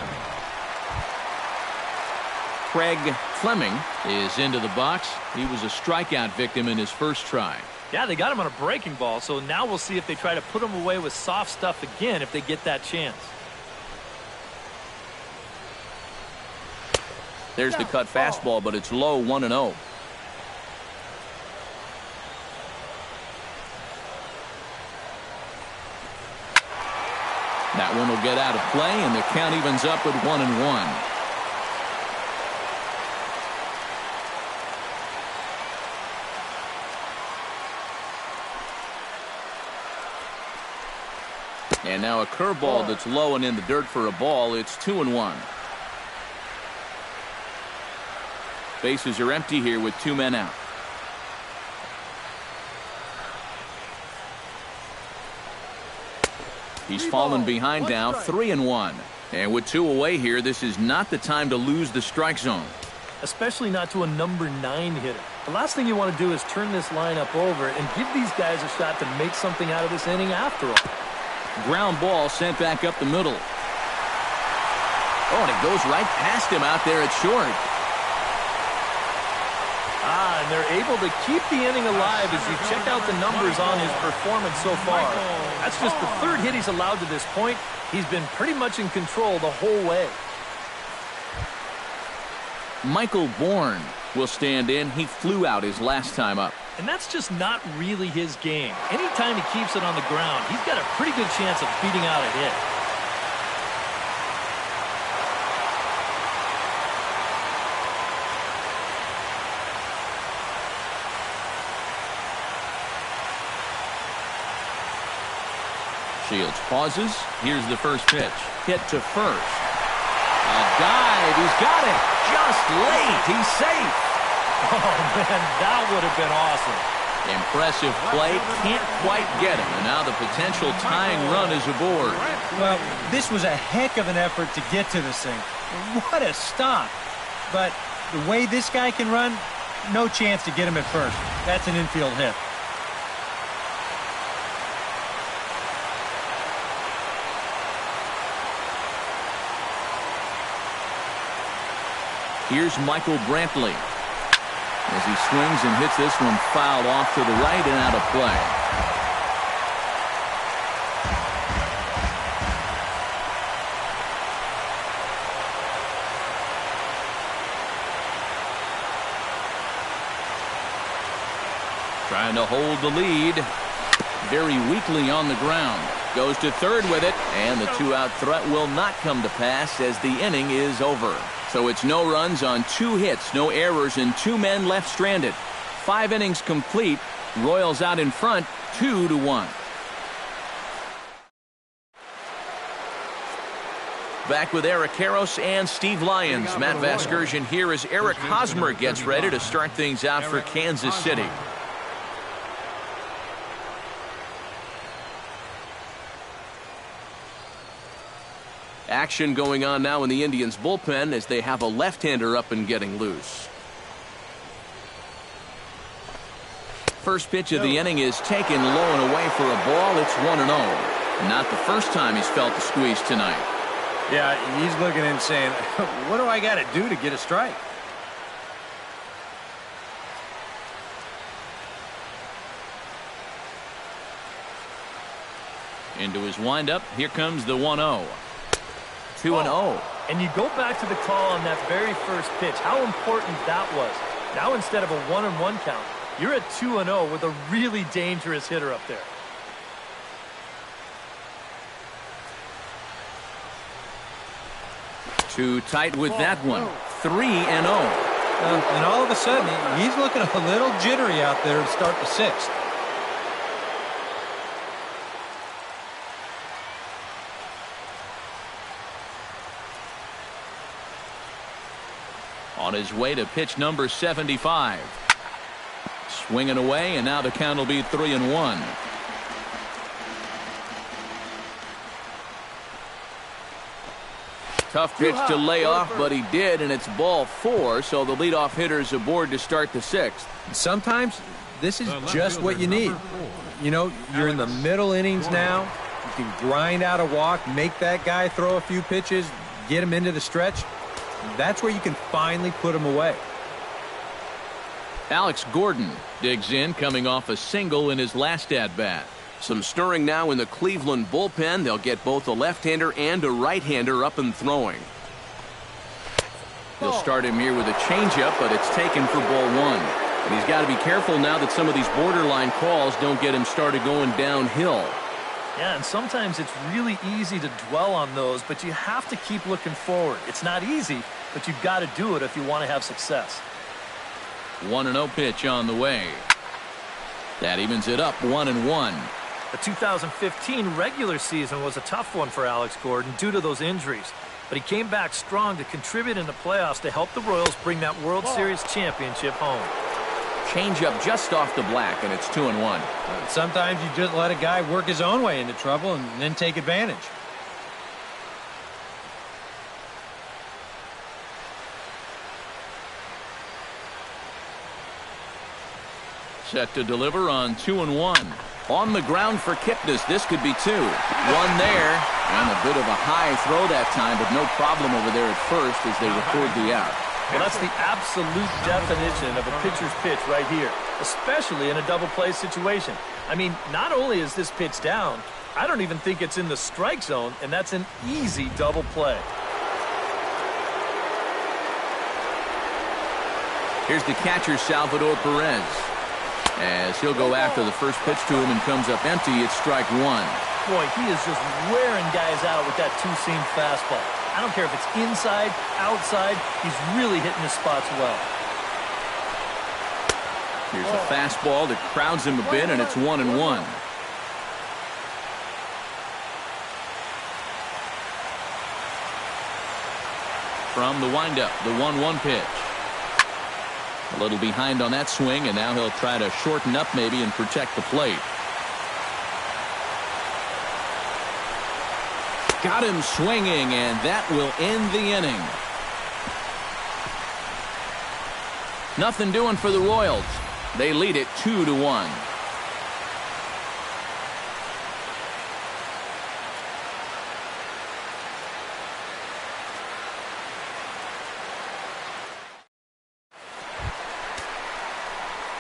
Craig Fleming is into the box. He was a strikeout victim in his first try. Yeah, they got him on a breaking ball, so now we'll see if they try to put him away with soft stuff again if they get that chance. There's the cut fastball, but it's low, 1-0. That one will get out of play, and the count evens up at 1-1. And now a curveball that's low and in the dirt for a ball. It's 2-1. Bases are empty here with 2 men out. He's fallen behind now, 3-1. And with 2 away here, this is not the time to lose the strike zone. Especially not to a number 9 hitter. The last thing you want to do is turn this lineup over and give these guys a shot to make something out of this inning after all. Ground ball sent back up the middle. Oh, and it goes right past him out there at short. And they're able to keep the inning alive as you check out the numbers on his performance so far. That's just the 3rd hit he's allowed to this point. He's been pretty much in control the whole way. Michael Bourne will stand in. He flew out his last time up. And that's just not really his game. Anytime he keeps it on the ground, he's got a pretty good chance of beating out a hit. Shields pauses. Here's the first pitch. Hit to first. A dive. He's got it. Just late. He's safe. Oh, man, that would have been awesome. Impressive play. Can't quite get him. And now the potential tying run is aboard. Well, this was a heck of an effort to get to this thing. What a stop. But the way this guy can run, no chance to get him at first. That's an infield hit. Here's Michael Brantley. As he swings and hits this one fouled off to the right and out of play. Trying to hold the lead. Very weakly on the ground. Goes to third with it, and the two-out threat will not come to pass as the inning is over. So it's no runs on 2 hits, no errors, and 2 men left stranded. 5 innings complete. Royals out in front, 2-1. Back with Eric Karros and Steve Lyons. Matt Vasgersian here as Eric Hosmer gets ready to start things out for Kansas City. Action going on now in the Indians bullpen as they have a left-hander up and getting loose. First pitch of the inning is taken low and away for a ball. It's 1-0. Not the first time he's felt the squeeze tonight. Yeah, he's looking and saying, what do I got to do to get a strike? Into his windup. Here comes the 1-0. 2-0. And you go back to the call on that very first pitch, how important that was. Now instead of a 1-1 count, you're at 2-0 with a really dangerous hitter up there. Too tight with that one. 3-0. And all of a sudden, he's looking a little jittery out there to start the 6th. On his way to pitch number 75. Swinging away, and now the count will be 3-1. Tough pitch to lay off, but he did, and it's ball 4, so the leadoff hitter is aboard to start the 6th. Sometimes this is just what you need. You know, you're in the middle innings now. You can grind out a walk, make that guy throw a few pitches, get him into the stretch. That's where you can finally put him away. Alex Gordon digs in, coming off a single in his last at-bat. Some stirring now in the Cleveland bullpen. They'll get both a left-hander and a right-hander up and throwing. They'll start him here with a changeup, but it's taken for ball 1. And he's got to be careful now that some of these borderline calls don't get him started going downhill. Yeah, and sometimes it's really easy to dwell on those, but you have to keep looking forward. It's not easy, but you've got to do it if you want to have success. 1-0 pitch on the way. That evens it up 1-1. The 2015 regular season was a tough one for Alex Gordon due to those injuries, but he came back strong to contribute in the playoffs to help the Royals bring that World Series championship home. Changeup just off the black, and it's 2-1. Sometimes you just let a guy work his own way into trouble and then take advantage. Set to deliver on 2-1. On the ground for Kipnis. This could be 2. 1 there, and a bit of a high throw that time, but no problem over there at first as they record the out. Well, that's the absolute definition of a pitcher's pitch right here, especially in a double play situation. I mean, not only is this pitch down, I don't even think it's in the strike zone, and that's an easy double play. Here's the catcher, Salvador Perez. As he'll go after the first pitch to him and comes up empty. It's strike one. Boy, he is just wearing guys out with that two-seam fastball. I don't care if it's inside, outside. He's really hitting his spots well. Here's a fastball that crowds him a bit, and it's 1-1. From the windup, the 1-1 pitch. A little behind on that swing, and now he'll try to shorten up maybe and protect the plate. Got him swinging, and that will end the inning. Nothing doing for the Royals. They lead it 2-1.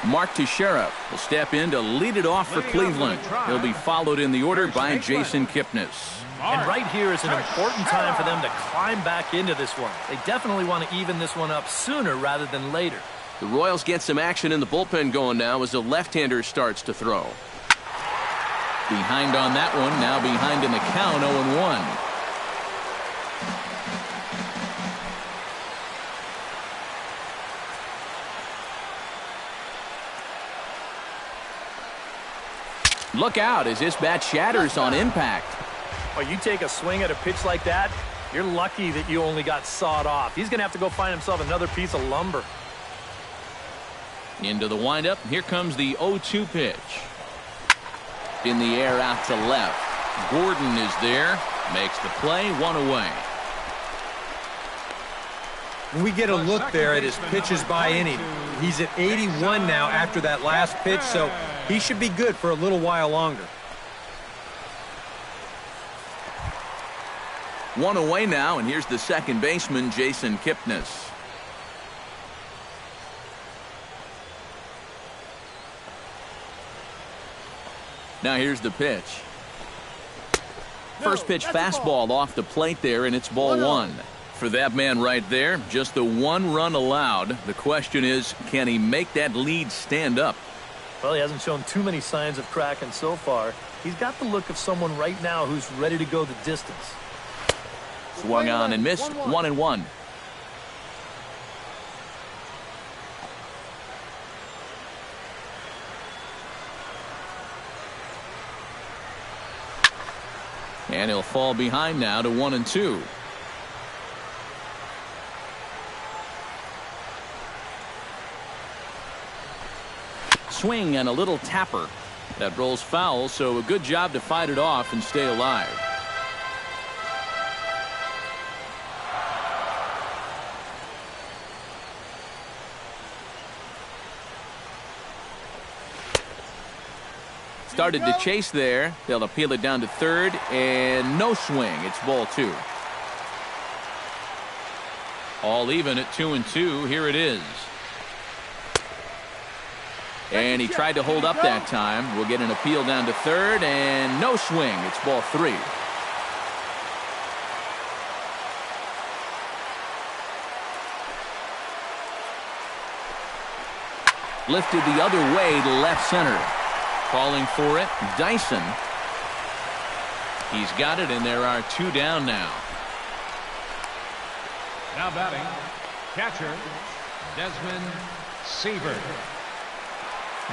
Mark Teixeira will step in to lead it off for Cleveland. He'll be followed in the order by Jason Kipnis. And right here is an important time for them to climb back into this one. They definitely want to even this one up sooner rather than later. The Royals get some action in the bullpen going now as the left-hander starts to throw. Behind on that one, now behind in the count, 0-1. Look out as this bat shatters on impact. Oh, you take a swing at a pitch like that, you're lucky that you only got sawed off. He's going to have to go find himself another piece of lumber. Into the windup. Here comes the 0-2 pitch. In the air out to left. Gordon is there. Makes the play. One away. We get a look there at his pitches by inning. He's at 81 now after that last pitch, so he should be good for a little while longer. One away now, and here's the second baseman, Jason Kipnis. Now here's the pitch. First pitch fastball off the plate there, and it's ball one. For that man right there, just the one run allowed. The question is, can he make that lead stand up? Well, he hasn't shown too many signs of cracking so far. He's got the look of someone right now who's ready to go the distance. Swung on and missed. 1-1. And he'll fall behind now to 1-2. Swing and a little tapper. That rolls foul, so a good job to fight it off and stay alive. Started to chase there. They'll appeal it down to third, and no swing. It's ball two. All even at 2-2. Here it is. And he tried to hold up that time. We'll get an appeal down to third, and no swing. It's ball three. Lifted the other way to left center. Calling for it, Dyson. He's got it, and there are two down now. Now batting, catcher, Desmond Seaver.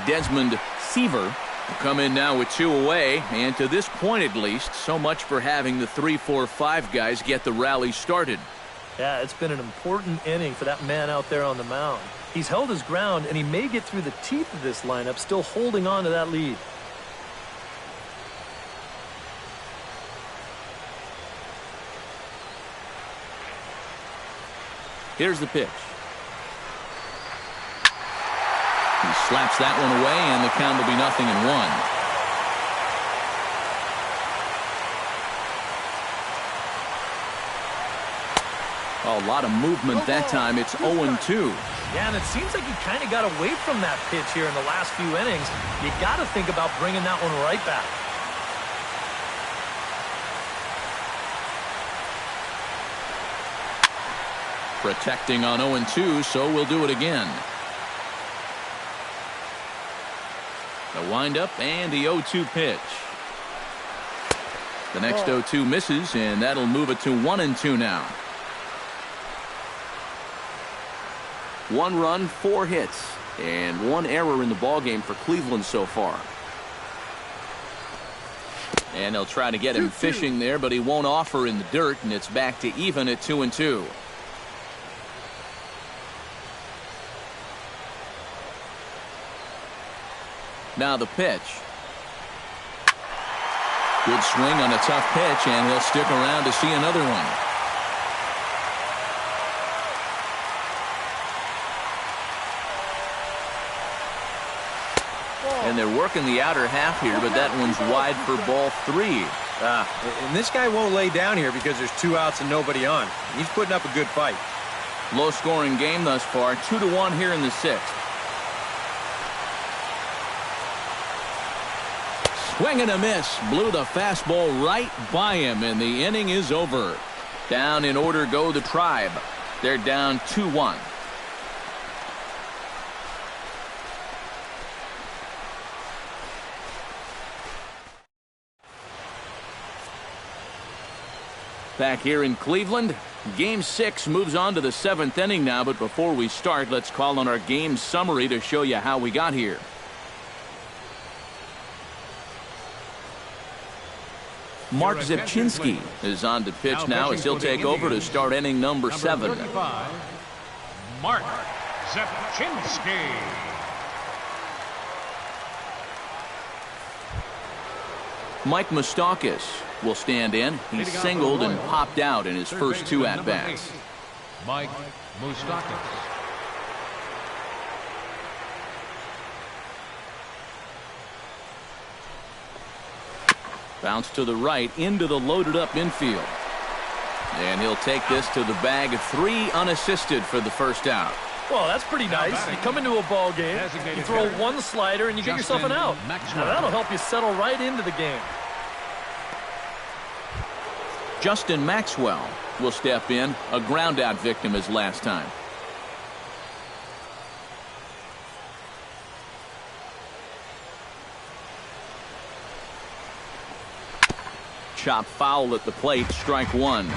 Desmond Seaver will come in now with two away, and to this point at least, so much for having the 3-4-5 guys get the rally started. Yeah, it's been an important inning for that man out there on the mound. He's held his ground, and he may get through the teeth of this lineup, still holding on to that lead. Here's the pitch. He slaps that one away, and the count will be 0-1. A lot of movement that time. It's 0-2. Yeah, and it seems like he kind of got away from that pitch here in the last few innings. You got to think about bringing that one right back. Protecting on 0-2, so we'll do it again. The windup and the 0-2 pitch. The next 0-2 misses, and that'll move it to 1-2 now. 1 run, 4 hits, and 1 error in the ballgame for Cleveland so far. And they'll try to get him fishing there, but he won't offer in the dirt, and it's back to even at 2-2. Now the pitch. Good swing on a tough pitch, and he'll stick around to see another one. And they're working the outer half here, but that one's wide for ball 3. And this guy won't lay down here because there's 2 outs and nobody on. He's putting up a good fight. Low-scoring game thus far, 2-1 here in the 6th. Swing and a miss. Blew the fastball right by him, and the inning is over. Down in order go the Tribe. They're down 2-1. Back here in Cleveland, Game 6 moves on to the 7th inning now, but before we start, let's call on our game summary to show you how we got here. Mark Zipchinski is on to pitch now as he'll take over to start inning number 7. Mark Zipchinski. Mike Moustakas will stand in. He's singled and popped out in his first 2 at-bats. Mike Moustakas. Bounce to the right into the loaded up infield. And he'll take this to the bag. 3 unassisted for the first out. Well, that's pretty nice. You come into a ball game, you throw 1 slider, and you get yourself an out. Now, that'll help you settle right into the game. Justin Maxwell will step in. A ground out victim as last time. Chop foul at the plate. Strike 1.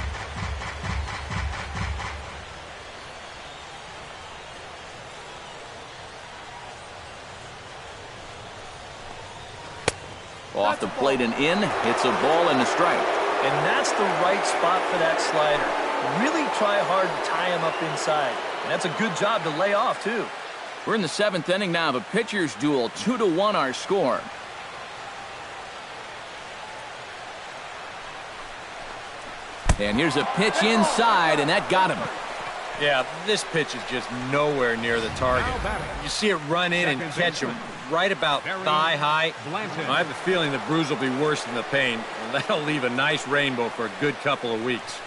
Off the plate and in. It's a ball and a strike. And that's the right spot for that slider. Really try hard to tie him up inside. And that's a good job to lay off, too. We're in the 7th inning now of a pitcher's duel. 2-1 our score. And here's a pitch inside, and that got him. Yeah, this pitch is just nowhere near the target. You see it run in and catch him right about thigh high. I have a feeling the bruise will be worse than the pain, and that'll leave a nice rainbow for a good couple of weeks.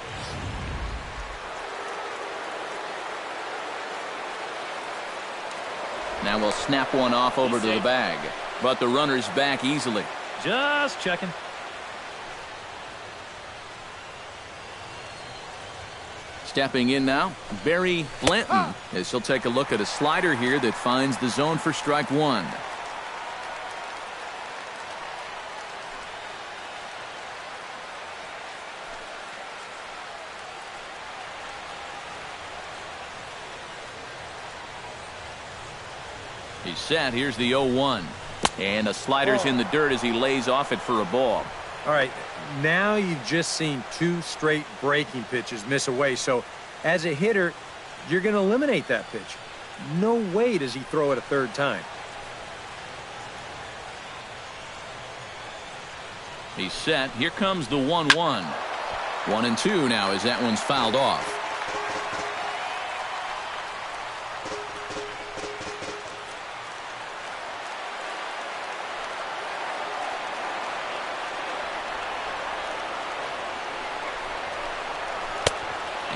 Now we'll snap one off over to the bag. But the runner's back easily. Just checking. Stepping in now, Barry Blanton, as he'll take a look at a slider here that finds the zone for strike 1. He's set. Here's the 0-1. And the slider's in the dirt as he lays off it for a ball. All right, now you've just seen 2 straight breaking pitches miss away. So as a hitter, you're going to eliminate that pitch. No way does he throw it a 3rd time. He's set. Here comes the 1-1. 1-2 now as that one's fouled off.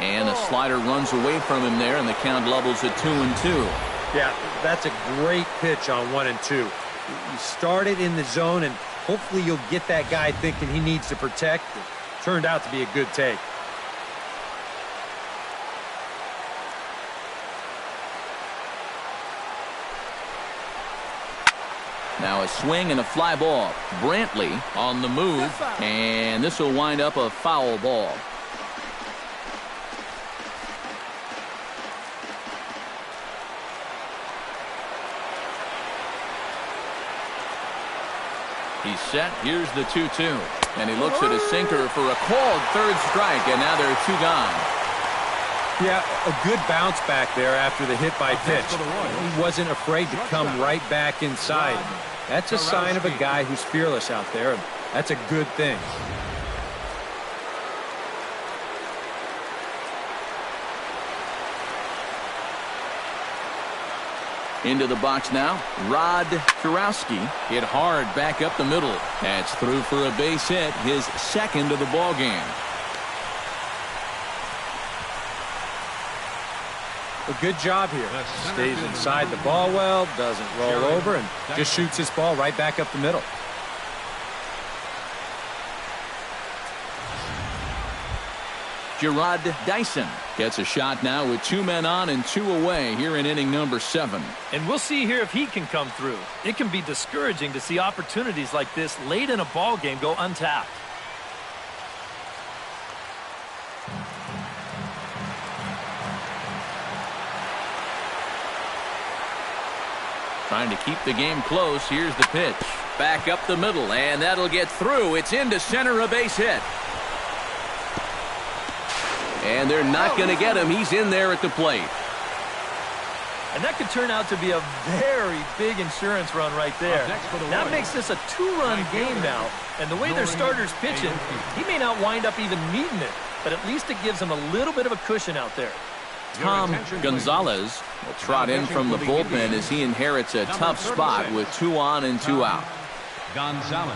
And the slider runs away from him there, and the count levels at 2-2. Yeah, that's a great pitch on 1-2. You start it in the zone, and hopefully you'll get that guy thinking he needs to protect. It turned out to be a good take. Now a swing and a fly ball. Brantley on the move, and this will wind up a foul ball. He's set. Here's the 2-2. And he looks at his sinker for a called third strike, and now there are 2 gone. Yeah, a good bounce back there after the hit by pitch. He wasn't afraid to come right back inside. That's a sign of a guy who's fearless out there, and that's a good thing. Into the box now, Rod Kurowski hit hard back up the middle. That's through for a base hit, his second of the ball game. A good job here. Stays inside the ball well, doesn't roll over, and just shoots this ball right back up the middle. Gerard Dyson gets a shot now with 2 men on and 2 away here in inning number 7. And we'll see here if he can come through. It can be discouraging to see opportunities like this late in a ball game go untapped. Trying to keep the game close. Here's the pitch. Back up the middle, and that'll get through. It's into center, a base hit. And they're not going to get him. He's in there at the plate. And that could turn out to be a very big insurance run right there. That makes this a 2-run game now. And the way their starter's pitching, he may not wind up even needing it. But at least it gives him a little bit of a cushion out there. Tom Gonzalez will trot in from the bullpen as he inherits a tough spot with 2 on and 2 out. Gonzalez.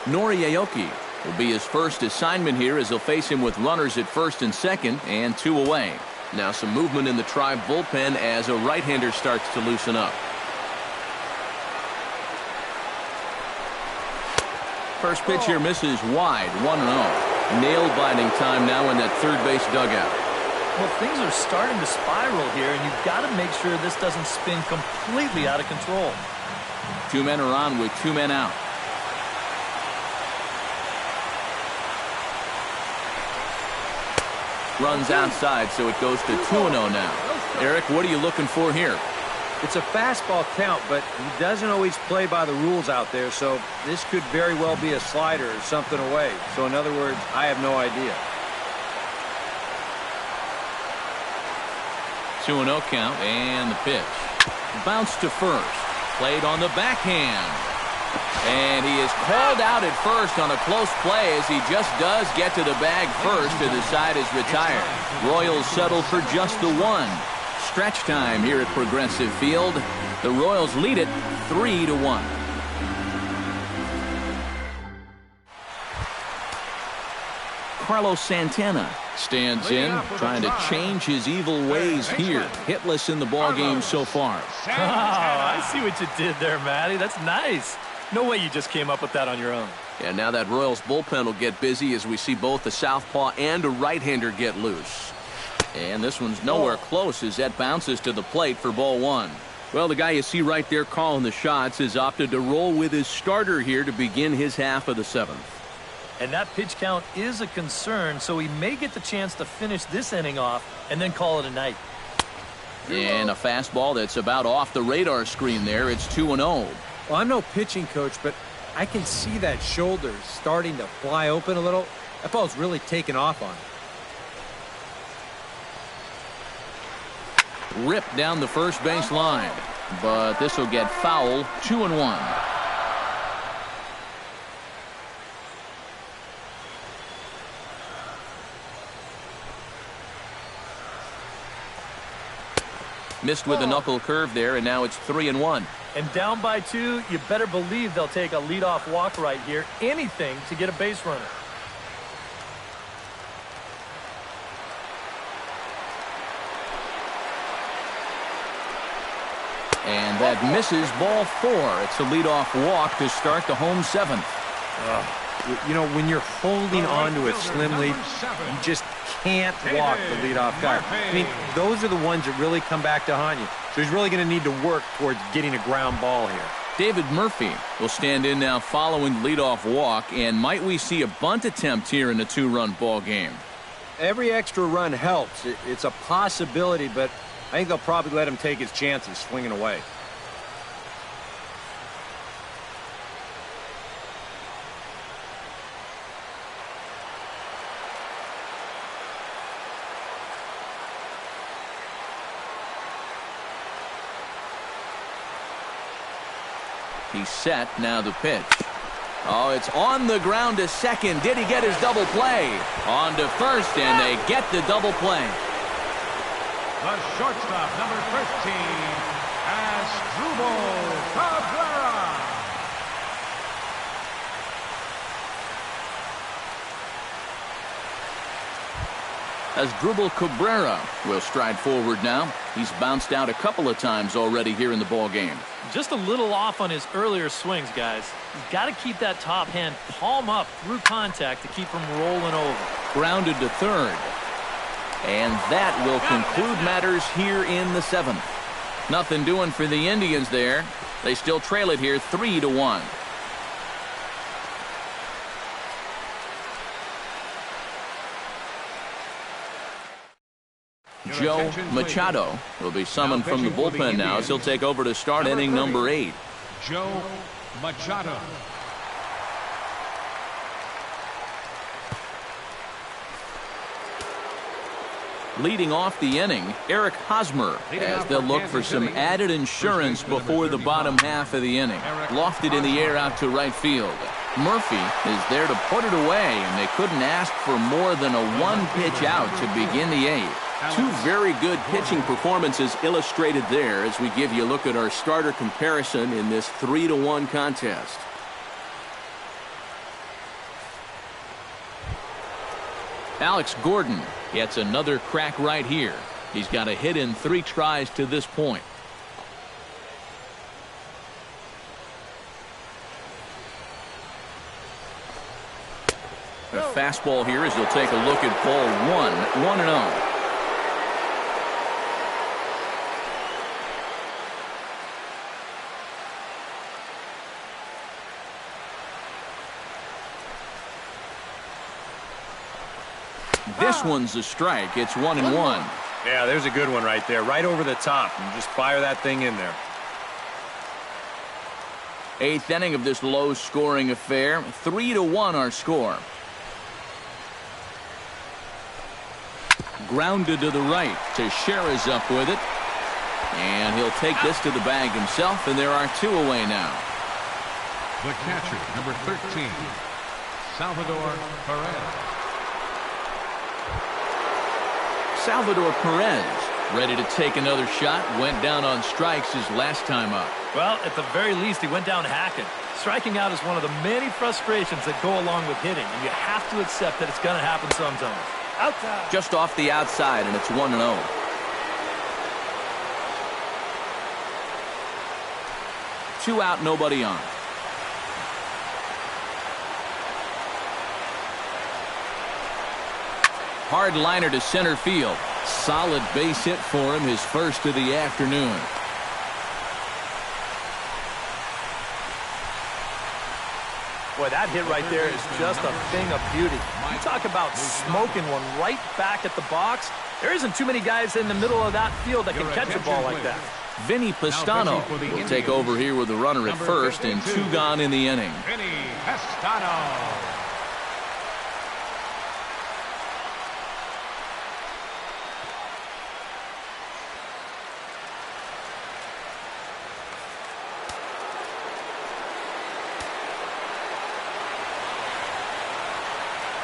Nori Aoki will be his first assignment here as he'll face him with runners at first and second and 2 away. Now some movement in the Tribe bullpen as a right-hander starts to loosen up. First pitch here misses wide, 1-0. Nail-biting time now in that third base dugout. Well, things are starting to spiral here, and you've got to make sure this doesn't spin completely out of control. 2 men are on with 2 men out. Runs outside, so it goes to 2-0 now. Eric, what are you looking for here? It's a fastball count, but he doesn't always play by the rules out there, so this could very well be a slider or something away. So in other words, I have no idea. 2-0 count, and the pitch. Bounce to first. Played on the backhand. And he is called out at first on a close play as he just does get to the bag first to the side is retired. Royals settle for just the 1. Stretch time here at Progressive Field. The Royals lead it 3-1. Carlos Santana stands in, trying to change his evil ways here. Hitless in the ballgame so far. Oh, I see what you did there, Matty. That's nice. No way you just came up with that on your own. And now that Royals bullpen will get busy as we see both the southpaw and a right-hander get loose. And this one's nowhere close as that bounces to the plate for ball 1. Well, the guy you see right there calling the shots has opted to roll with his starter here to begin his half of the 7th. And that pitch count is a concern, so he may get the chance to finish this inning off and then call it a night. And a fastball that's about off the radar screen there. It's 2-0. Well, I'm no pitching coach, but I can see that shoulder starting to fly open a little. That ball's really taken off on him. Ripped down the first base line, but this will get foul. 2-1. Missed with a knuckle curve there, and now it's 3-1. And down by 2, you better believe they'll take a leadoff walk right here. Anything to get a base runner. And that misses ball 4. It's a leadoff walk to start the home 7th. You know, when you're holding on to a slim lead, you just can't walk the leadoff guy. I mean, those are the ones that really come back to haunt you. So he's really going to need to work towards getting a ground ball here. David Murphy will stand in now following the leadoff walk, and might we see a bunt attempt here in a two-run ball game? Every extra run helps. It's a possibility, but I think they'll probably let him take his chances swinging away. He's set, now the pitch. Oh, it's on the ground to second. Did he get his double play? On to first, and they get the double play. The shortstop, number 13, Asdrubal Cabrera. Asdrubal Cabrera will stride forward now. He's bounced out a couple of times already here in the ball game. Just a little off on his earlier swings, guys. He's got to keep that top hand palm up through contact to keep him rolling over. Grounded to third. And that will conclude matters here in the seventh. Nothing doing for the Indians there. They still trail it here 3-1. Joe Machado will be summoned from the bullpen now as he'll take over to start inning number 8. Joe Machado. Leading off the inning, Eric Hosmer, as they'll look for some added insurance before the bottom half of the inning. Lofted in the air out to right field. Murphy is there to put it away, and they couldn't ask for more than a one-pitch out to begin the 8th. Two very good pitching performances illustrated there as we give you a look at our starter comparison in this 3-1 contest. Alex Gordon gets another crack right here. He's got a hit in 3 tries to this point. A fastball here as you'll take a look at ball 1-0. This one's a strike. It's 1-1. Yeah, there's a good one right there. Right over the top. And just fire that thing in there. 8th inning of this low-scoring affair. 3-1 our score. Grounded to the right. Teixeira's up with it. And he'll take this to the bag himself, and there are 2 away now. The catcher, number 13, Salvador Perez. Salvador Perez ready to take another shot. Went down on strikes his last time up. Well, at the very least, he went down hacking. Striking out is one of the many frustrations that go along with hitting, and you have to accept that it's going to happen sometimes. Outside. Just off the outside, and it's 1-0. Two out, nobody on. Hard liner to center field. Solid base hit for him, his first of the afternoon. Boy, that hit right there is just a thing of beauty. You talk about smoking one right back at the box. There isn't too many guys in the middle of that field that can catch a ball like that. Vinny Pastano will take over here with the runner at first and 2 gone in the inning. Vinny Pastano.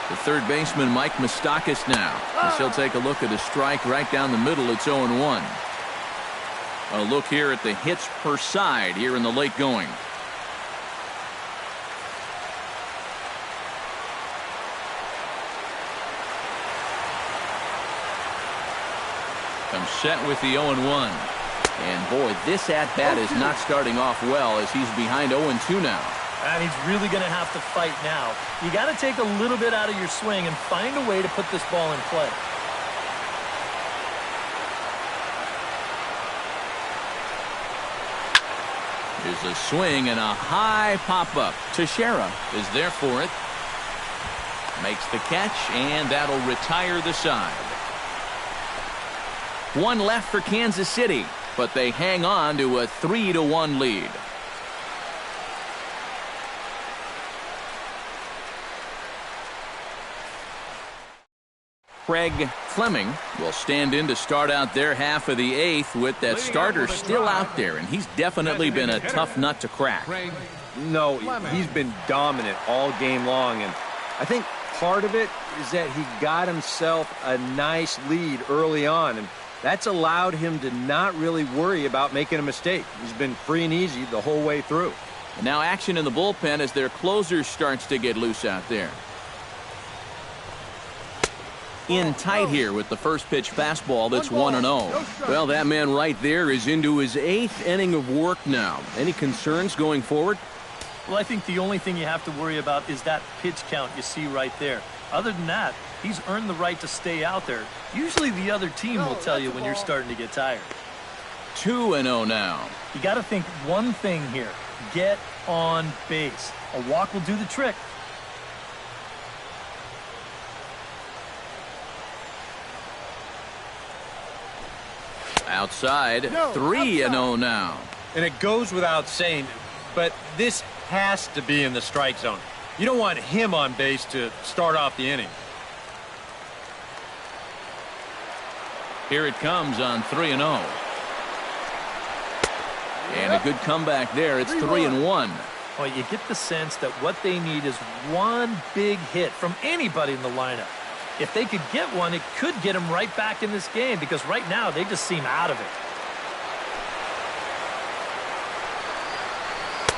The third baseman, Mike Moustakas now. As he'll take a look at a strike right down the middle. It's 0-1. A look here at the hits per side here in the late going. Comes set with the 0-1. And boy, this at-bat is not starting off well as he's behind 0-2 now. And he's really going to have to fight now. You got to take a little bit out of your swing and find a way to put this ball in play. Here's a swing and a high pop-up. Teixeira is there for it. Makes the catch, and that'll retire the side. One left for Kansas City, but they hang on to a 3-1 lead. Craig Fleming will stand in to start out their half of the eighth with that starter still out there, and he's definitely been a tough nut to crack. No, he's been dominant all game long, and I think part of it is that he got himself a nice lead early on, and that's allowed him to not really worry about making a mistake. He's been free and easy the whole way through. And now action in the bullpen as their closer starts to get loose out there. In tight here with the first pitch fastball that's 1-0. Well, that man right there is into his 8th inning of work now. Any concerns going forward? Well, I think the only thing you have to worry about is that pitch count you see right there. Other than that, he's earned the right to stay out there. Usually the other team will tell you when you're starting to get tired. 2-0 now. You got to think one thing here. Get on base. A walk will do the trick. Outside, 3-0 now. And it goes without saying, but this has to be in the strike zone. You don't want him on base to start off the inning. Here it comes on 3-0. And a good comeback there. It's 3-1. Well, you get the sense that what they need is one big hit from anybody in the lineup. If they could get one, it could get them right back in this game, because right now they just seem out of it.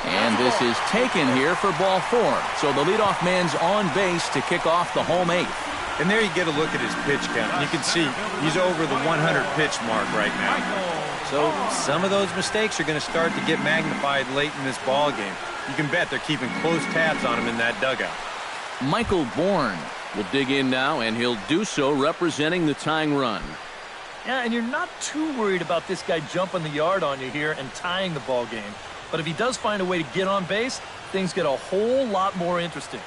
And this is taken here for ball 4. So the leadoff man's on base to kick off the home 8th. And there you get a look at his pitch count. You can see he's over the 100 pitch mark right now. So some of those mistakes are going to start to get magnified late in this ball game. You can bet they're keeping close tabs on him in that dugout. Michael Bourne will dig in now, and he'll do so representing the tying run. Yeah, and you're not too worried about this guy jumping the yard on you here and tying the ball game. But if he does find a way to get on base, things get a whole lot more interesting.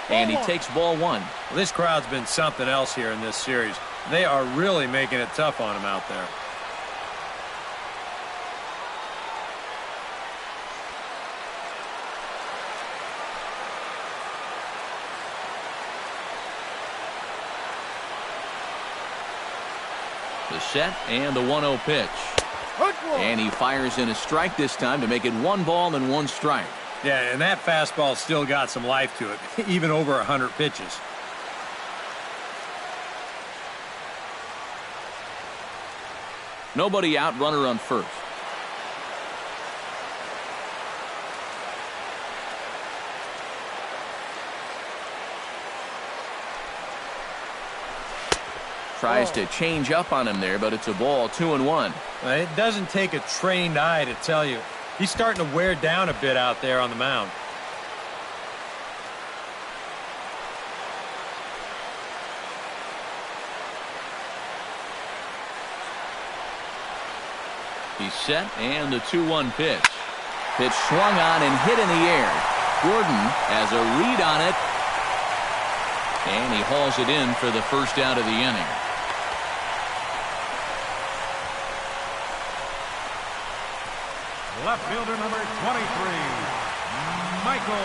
And he takes ball 1. Well, this crowd's been something else here in this series. They are really making it tough on him out there. The set and the 1-0 pitch. And he fires in a strike this time to make it 1 ball and 1 strike. Yeah, and that fastball still got some life to it, even over 100 pitches. Nobody out, runner on first. Tries to change up on him there, but it's a ball, 2-1. It doesn't take a trained eye to tell you. He's starting to wear down a bit out there on the mound. He's set, and the 2-1 pitch. Pitch swung on and hit in the air. Gordon has a read on it, and he hauls it in for the first out of the inning. Left fielder number 23, Michael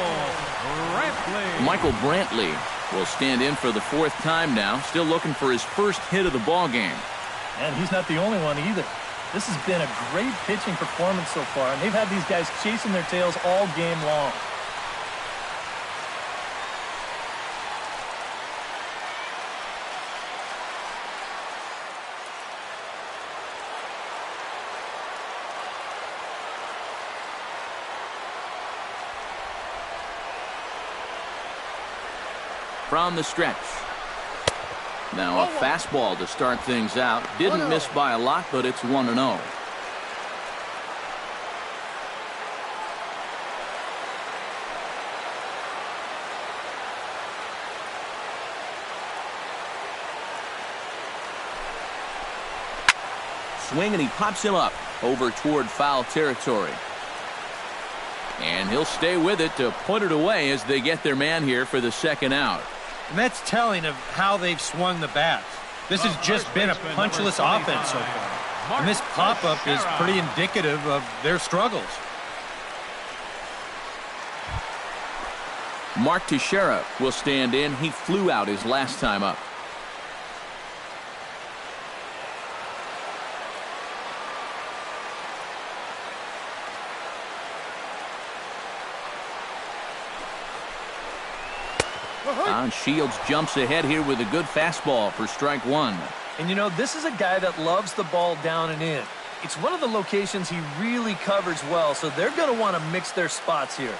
Brantley. Michael Brantley will stand in for the 4th time now, still looking for his first hit of the ball game. And he's not the only one either. This has been a great pitching performance so far, and they've had these guys chasing their tails all game long. from the stretch. Now a fastball to start things out. Didn't miss by a lot, but it's 1-0. Swing, and he pops him up over toward foul territory. And he'll stay with it to put it away as they get their man here for the second out. And that's telling of how they've swung the bats. This has just been a punchless offense so far. And this pop-up is pretty indicative of their struggles. Mark Teixeira will stand in. He flew out his last time up. Shields jumps ahead here with a good fastball for strike one. And you know, this is a guy that loves the ball down and in. It's one of the locations he really covers well, so they're going to want to mix their spots here.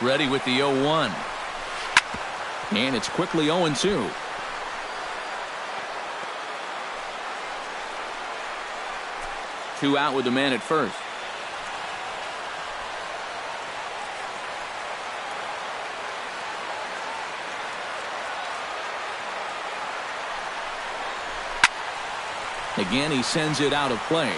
Ready with the 0-1. And it's quickly 0-2. Two out with the man at first. Again, he sends it out of play.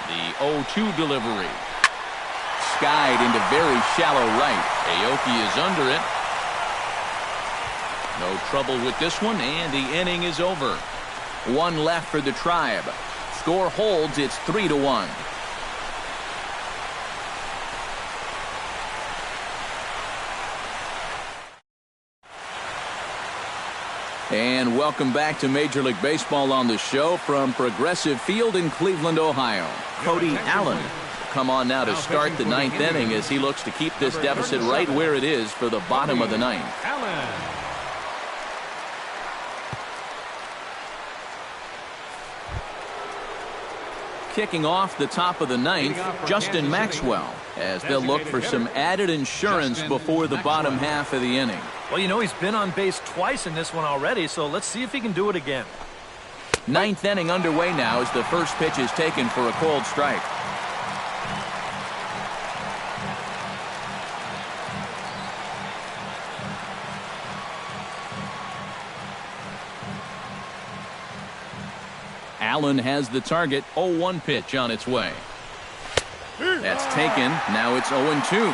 The 0-2 delivery. Skied into very shallow right. Aoki is under it. No trouble with this one, and the inning is over. One left for the Tribe. Score holds. It's 3-1. And welcome back to Major League Baseball on the show from Progressive Field in Cleveland, Ohio. Cody Allen will come on now to start the ninth inning as he looks to keep this deficit right where it is for the bottom of the ninth. Kicking off the top of the ninth, Justin Maxwell, as they'll look for some added insurance before the bottom half of the inning. Well, you know, he's been on base twice in this one already, so let's see if he can do it again. Ninth inning underway now as the first pitch is taken for a cold strike. Allen has the target. 0-1 pitch on its way. That's taken. Now it's 0-2.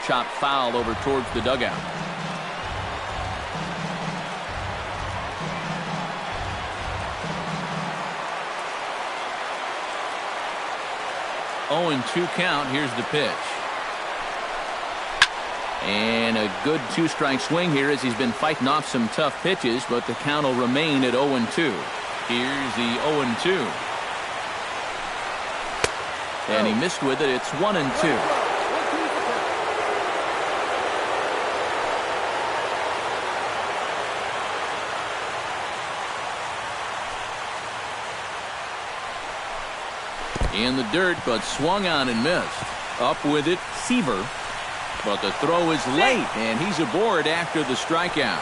Chopped foul over towards the dugout. 0-2 count. Here's the pitch. And a good two-strike swing here as he's been fighting off some tough pitches, but the count will remain at 0-2. Here's the 0-2. And he missed with it. It's 1-2. In the dirt, but swung on and missed. Up with it, Seaver. But the throw is late, and he's aboard after the strikeout.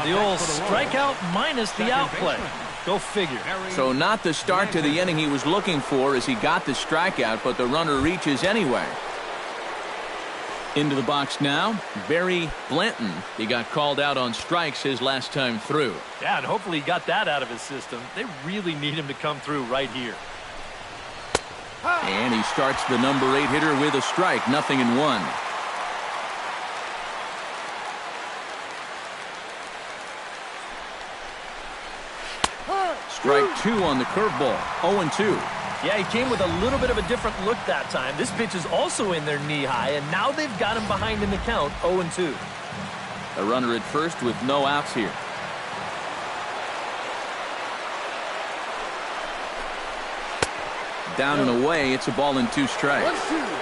The old strikeout minus the outplay. Go figure. So not the start to the inning he was looking for as he got the strikeout, but the runner reaches anyway. Into the box now, Barry Blanton. He got called out on strikes his last time through. Yeah, and hopefully he got that out of his system. They really need him to come through right here. And he starts the number 8 hitter with a strike, 0-1. Strike 2 on the curveball, 0-2. Yeah, he came with a little bit of a different look that time. This pitch is also in their knee high, and now they've got him behind in the count, 0-2. A runner at first with no outs here. Down and away, it's a ball and 2 strikes.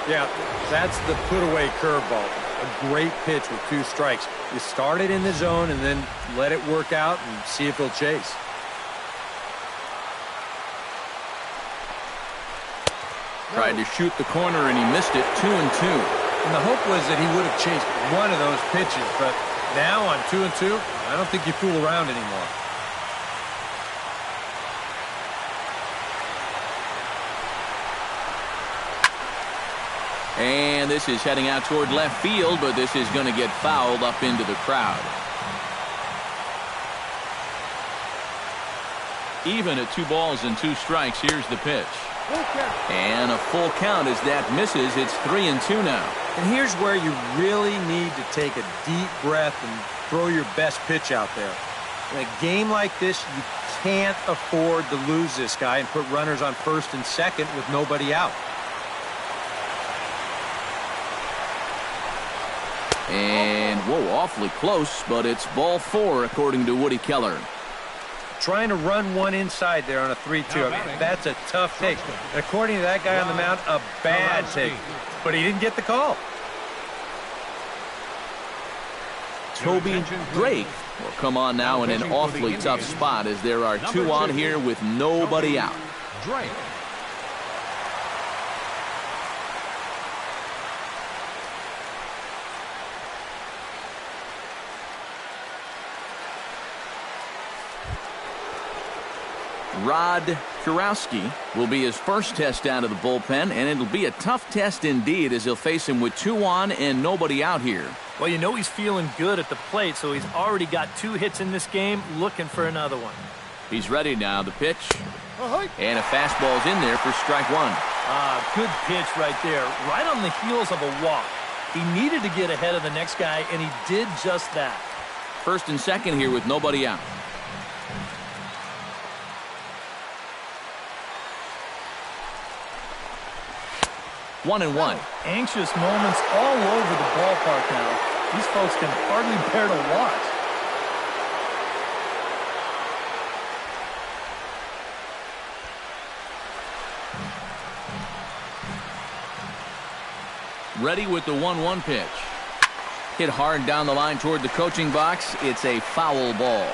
Yeah, that's the put-away curveball. A great pitch with 2 strikes. You start it in the zone and then let it work out and see if he'll chase. Tried to shoot the corner and he missed it. 2-2. And the hope was that he would have chased one of those pitches, but now on 2-2, I don't think you fool around anymore. And this is heading out toward left field, but this is going to get fouled up into the crowd. Even at 2 balls and 2 strikes, here's the pitch. And a full count as that misses. It's 3-2 now. And here's where you really need to take a deep breath and throw your best pitch out there. In a game like this, you can't afford to lose this guy and put runners on first and second with nobody out. And, whoa, awfully close, but it's ball 4 according to Woody Keller. Trying to run one inside there on a 3-2. I mean, that's a tough take. And according to that guy on the mound, a bad take. But he didn't get the call. Toby Drake will come on now in an awfully tough spot as there are 2 on here with nobody out. Drake. Rod Kurowski will be his first test out of the bullpen, and it'll be a tough test indeed as he'll face him with 2 on and nobody out here. Well, you know he's feeling good at the plate, so he's already got 2 hits in this game, looking for another one. He's ready now. The pitch. And a fastball's in there for strike 1. Good pitch right there, right on the heels of a walk. He needed to get ahead of the next guy, and he did just that. First and second here with nobody out. One and one. Anxious moments all over the ballpark now. These folks can hardly bear to watch. Ready with the 1-1 pitch. Hit hard down the line toward the coaching box. It's a foul ball.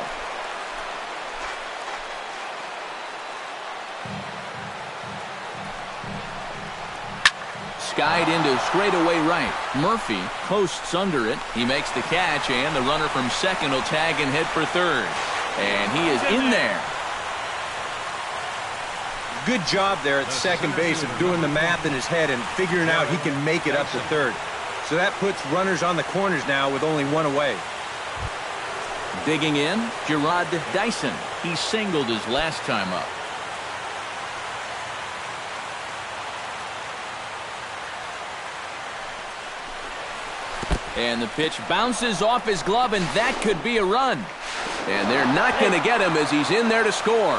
Skied into straightaway right. Murphy posts under it. He makes the catch, and the runner from second will tag and head for third. And he is in there. Good job there at second base of doing the math in his head and figuring out he can make it up to third. So that puts runners on the corners now with only 1 away. Digging in, Gerard Dyson. He singled his last time up. And the pitch bounces off his glove, and that could be a run. And they're not going to get him as he's in there to score.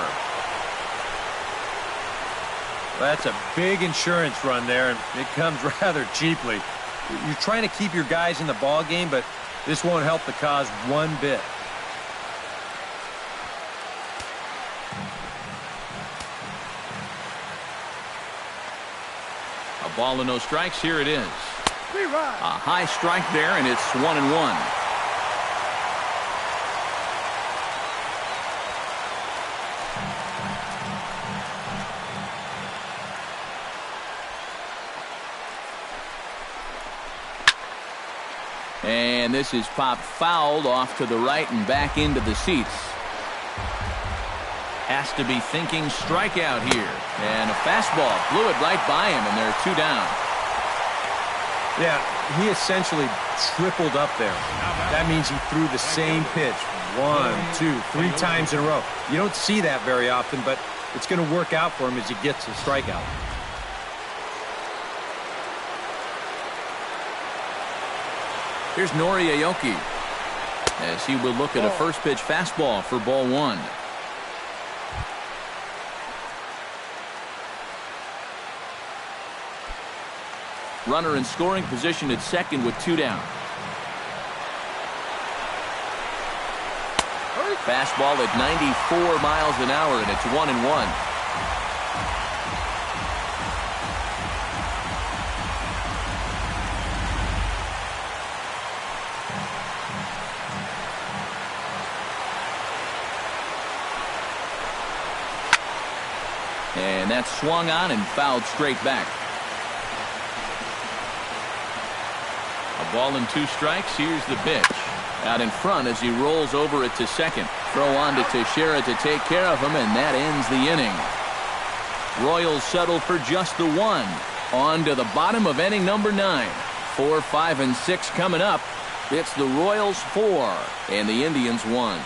That's a big insurance run there, and it comes rather cheaply. You're trying to keep your guys in the ball game, but this won't help the cause one bit. A ball and no strikes. Here it is. A high strike there, and it's 1-1. And this is popped fouled off to the right and back into the seats. Has to be thinking strikeout here. And a fastball blew it right by him, and there are 2 down. Yeah, he essentially tripled up there. That means he threw the same pitch 1, 2, 3 times in a row. You don't see that very often, but it's going to work out for him as he gets a strikeout. Here's Nori Aoki as he will look at a first pitch fastball for ball 1. Runner in scoring position at second with 2 down. Fastball at 94 miles an hour, and it's 1-1. And that's swung on and fouled straight back. A ball and 2 strikes. Here's the pitch. Out in front as he rolls over it to second. Throw on to Teixeira to take care of him, and that ends the inning. Royals settle for just the 1. On to the bottom of inning number 9. 4, 5, and 6 coming up. It's the Royals 4 and the Indians 1.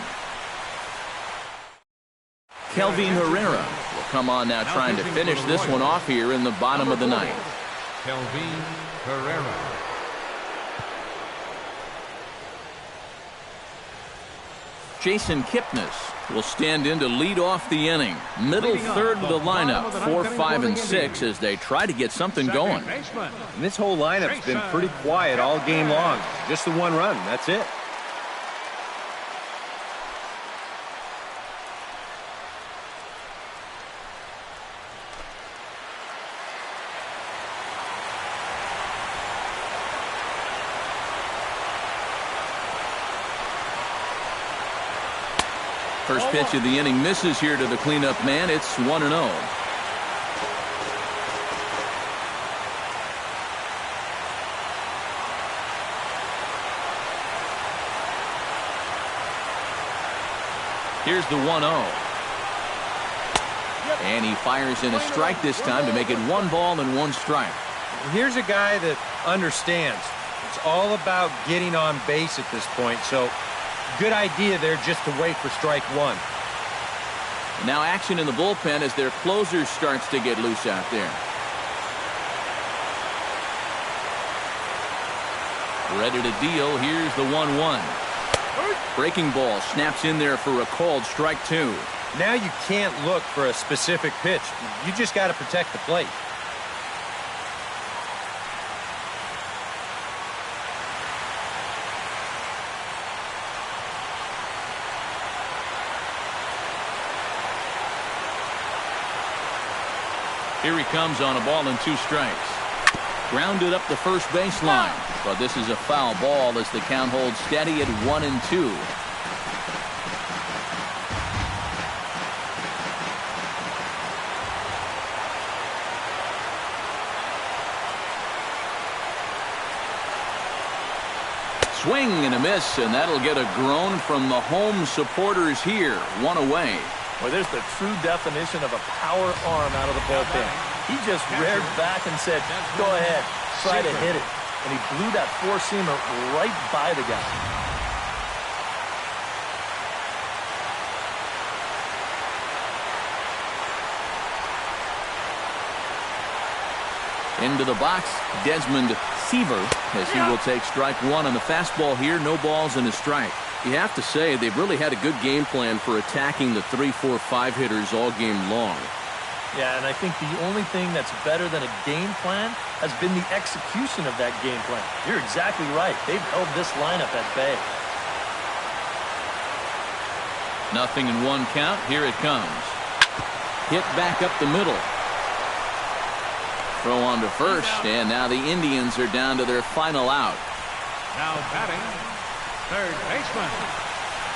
Kelvin Herrera will come on now, trying to finish this one off here in the bottom of the 9th. Kelvin Herrera. Jason Kipnis will stand in to lead off the inning. Middle third of the lineup, 4, 5, and 6 as they try to get something going. And this whole lineup's been pretty quiet all game long. Just the 1 run. That's it. First pitch of the inning misses here to the cleanup man. It's 1-0. Here's the 1-0. And he fires in a strike this time to make it 1 ball and 1 strike. Here's a guy that understands. It's all about getting on base at this point, so good idea there just to wait for strike 1. Now action in the bullpen as their closer starts to get loose out there. Ready to deal. Here's the 1-1. Breaking ball snaps in there for a called strike 2. Now you can't look for a specific pitch. You just got to protect the plate. Here he comes on a ball and 2 strikes. Grounded up the first baseline. But this is a foul ball as the count holds steady at 1-2. Swing and a miss, and that'll get a groan from the home supporters here. 1 away. Well, there's the true definition of a power arm out of the bullpen. He just reared back and said, go ahead, try to hit it. And he blew that 4-seamer right by the guy. Into the box, Desmond Seaver, as he will take strike 1 on the fastball here. No balls and a strike. You have to say they've really had a good game plan for attacking the 3, 4, 5 hitters all game long. Yeah, and I think the only thing that's better than a game plan has been the execution of that game plan. You're exactly right. They've held this lineup at bay. Nothing in 1 count. Here it comes. Hit back up the middle. Throw on to first, and now the Indians are down to their final out. Now batting, third baseman,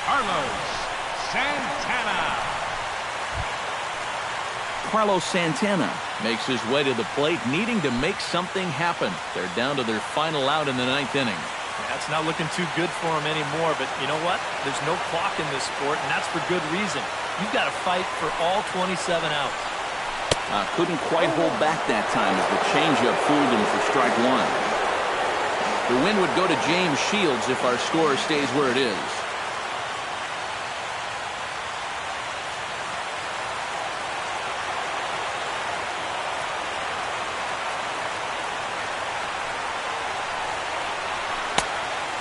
Carlos Santana. Carlos Santana makes his way to the plate, needing to make something happen. They're down to their final out in the 9th inning. That's not looking too good for him anymore, but you know what? There's no clock in this sport, and that's for good reason. You've got to fight for all 27 outs. Couldn't quite hold back that time as the changeup fooled him for strike 1. The win would go to James Shields if our score stays where it is.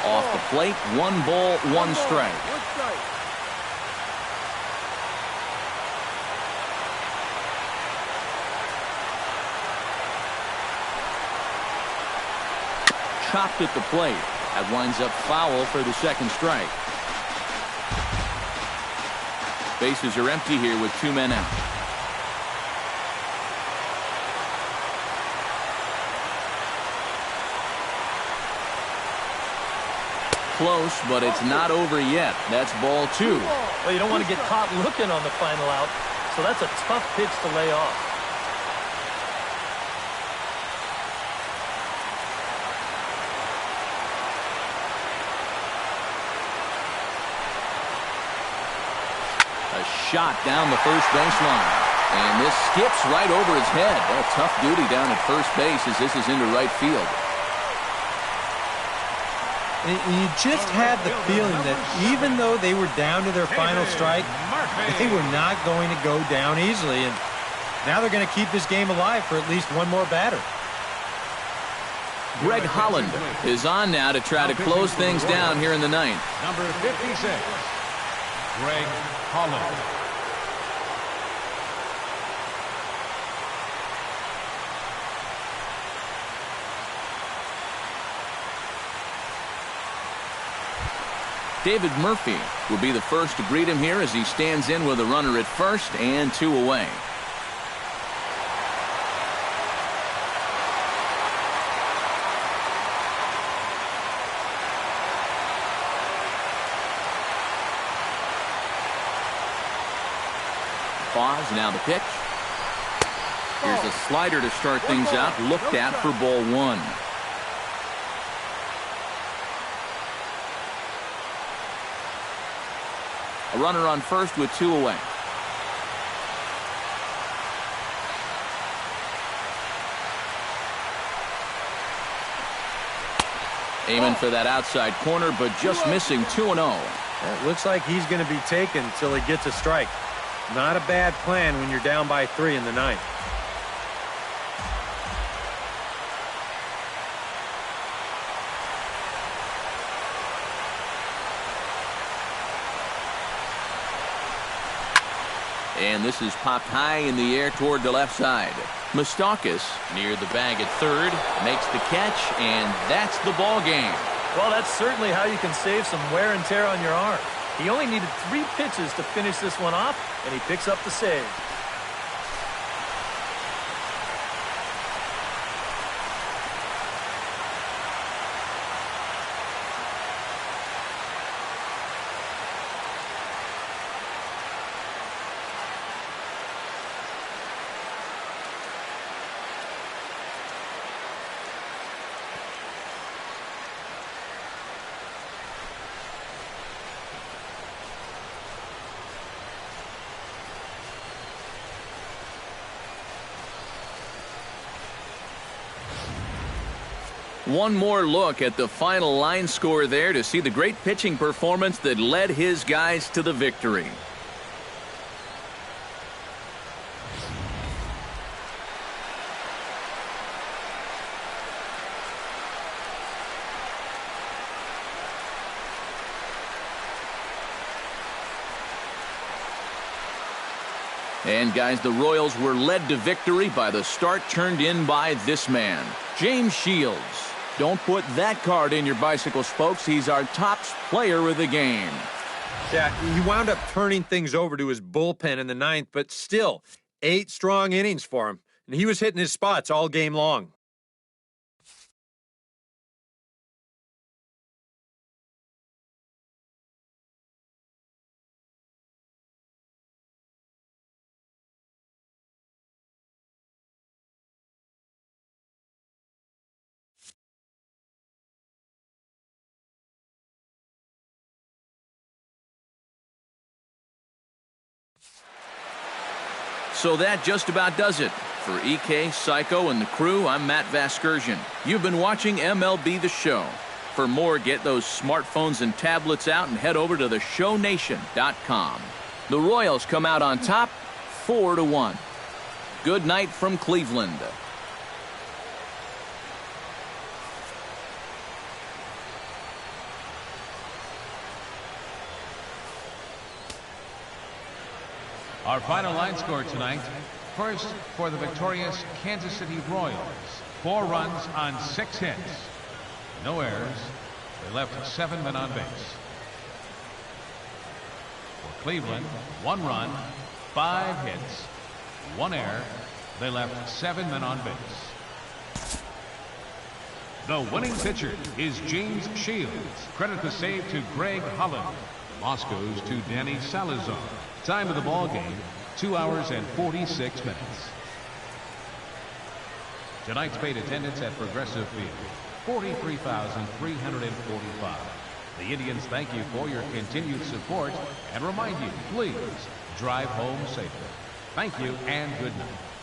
Off the plate, 1 ball, 1 strike. chopped at the plate. That winds up foul for the second strike. Bases are empty here with 2 men out. Close, but it's not over yet. That's ball 2. Well, you don't want to get caught looking on the final out, so that's a tough pitch to lay off. A shot down the first baseline. And this skips right over his head. A tough duty down at first base as this is into right field. You just had the feeling that even though they were down to their final strike, they were not going to go down easily. And now they're going to keep this game alive for at least one more batter. Greg Holland is on now to try to close things down here in the ninth. Number 56, Greg Holland. David Murphy will be the first to greet him here as he stands in with a runner at first and 2 away. Pause, now the pitch. Here's a slider to start things out, looked at for ball 1. A runner on first with 2 away. Aiming for that outside corner, but just missing 2-0. It looks like he's going to be taken until he gets a strike. Not a bad plan when you're down by 3 in the ninth. And this is popped high in the air toward the left side. Moustakas near the bag at third, makes the catch, and that's the ball game. Well, that's certainly how you can save some wear and tear on your arm. He only needed 3 pitches to finish this one off, and he picks up the save. One more look at the final line score there to see the great pitching performance that led his guys to the victory. And guys, the Royals were led to victory by the start turned in by this man, James Shields. Don't put that card in your bicycle spokes. He's our top player of the game. Yeah, he wound up turning things over to his bullpen in the ninth, but still, 8 strong innings for him. And he was hitting his spots all game long. So that just about does it. For EK, Psycho, and the crew, I'm Matt Vasgersian. You've been watching MLB The Show. For more, get those smartphones and tablets out and head over to theshownation.com. The Royals come out on top, 4-1. Good night from Cleveland. Our final line score tonight. First, for the victorious Kansas City Royals, 4 runs on 6 hits. No errors. They left 7 men on base. For Cleveland, 1 run, 5 hits, 1 error. They left 7 men on base. The winning pitcher is James Shields. Credit the save to Greg Holland. Loss goes to Danny Salazar. Time of the ball game, 2 hours and 46 minutes. Tonight's paid attendance at Progressive Field, 43,345. The Indians thank you for your continued support and remind you, please drive home safely. Thank you and good night.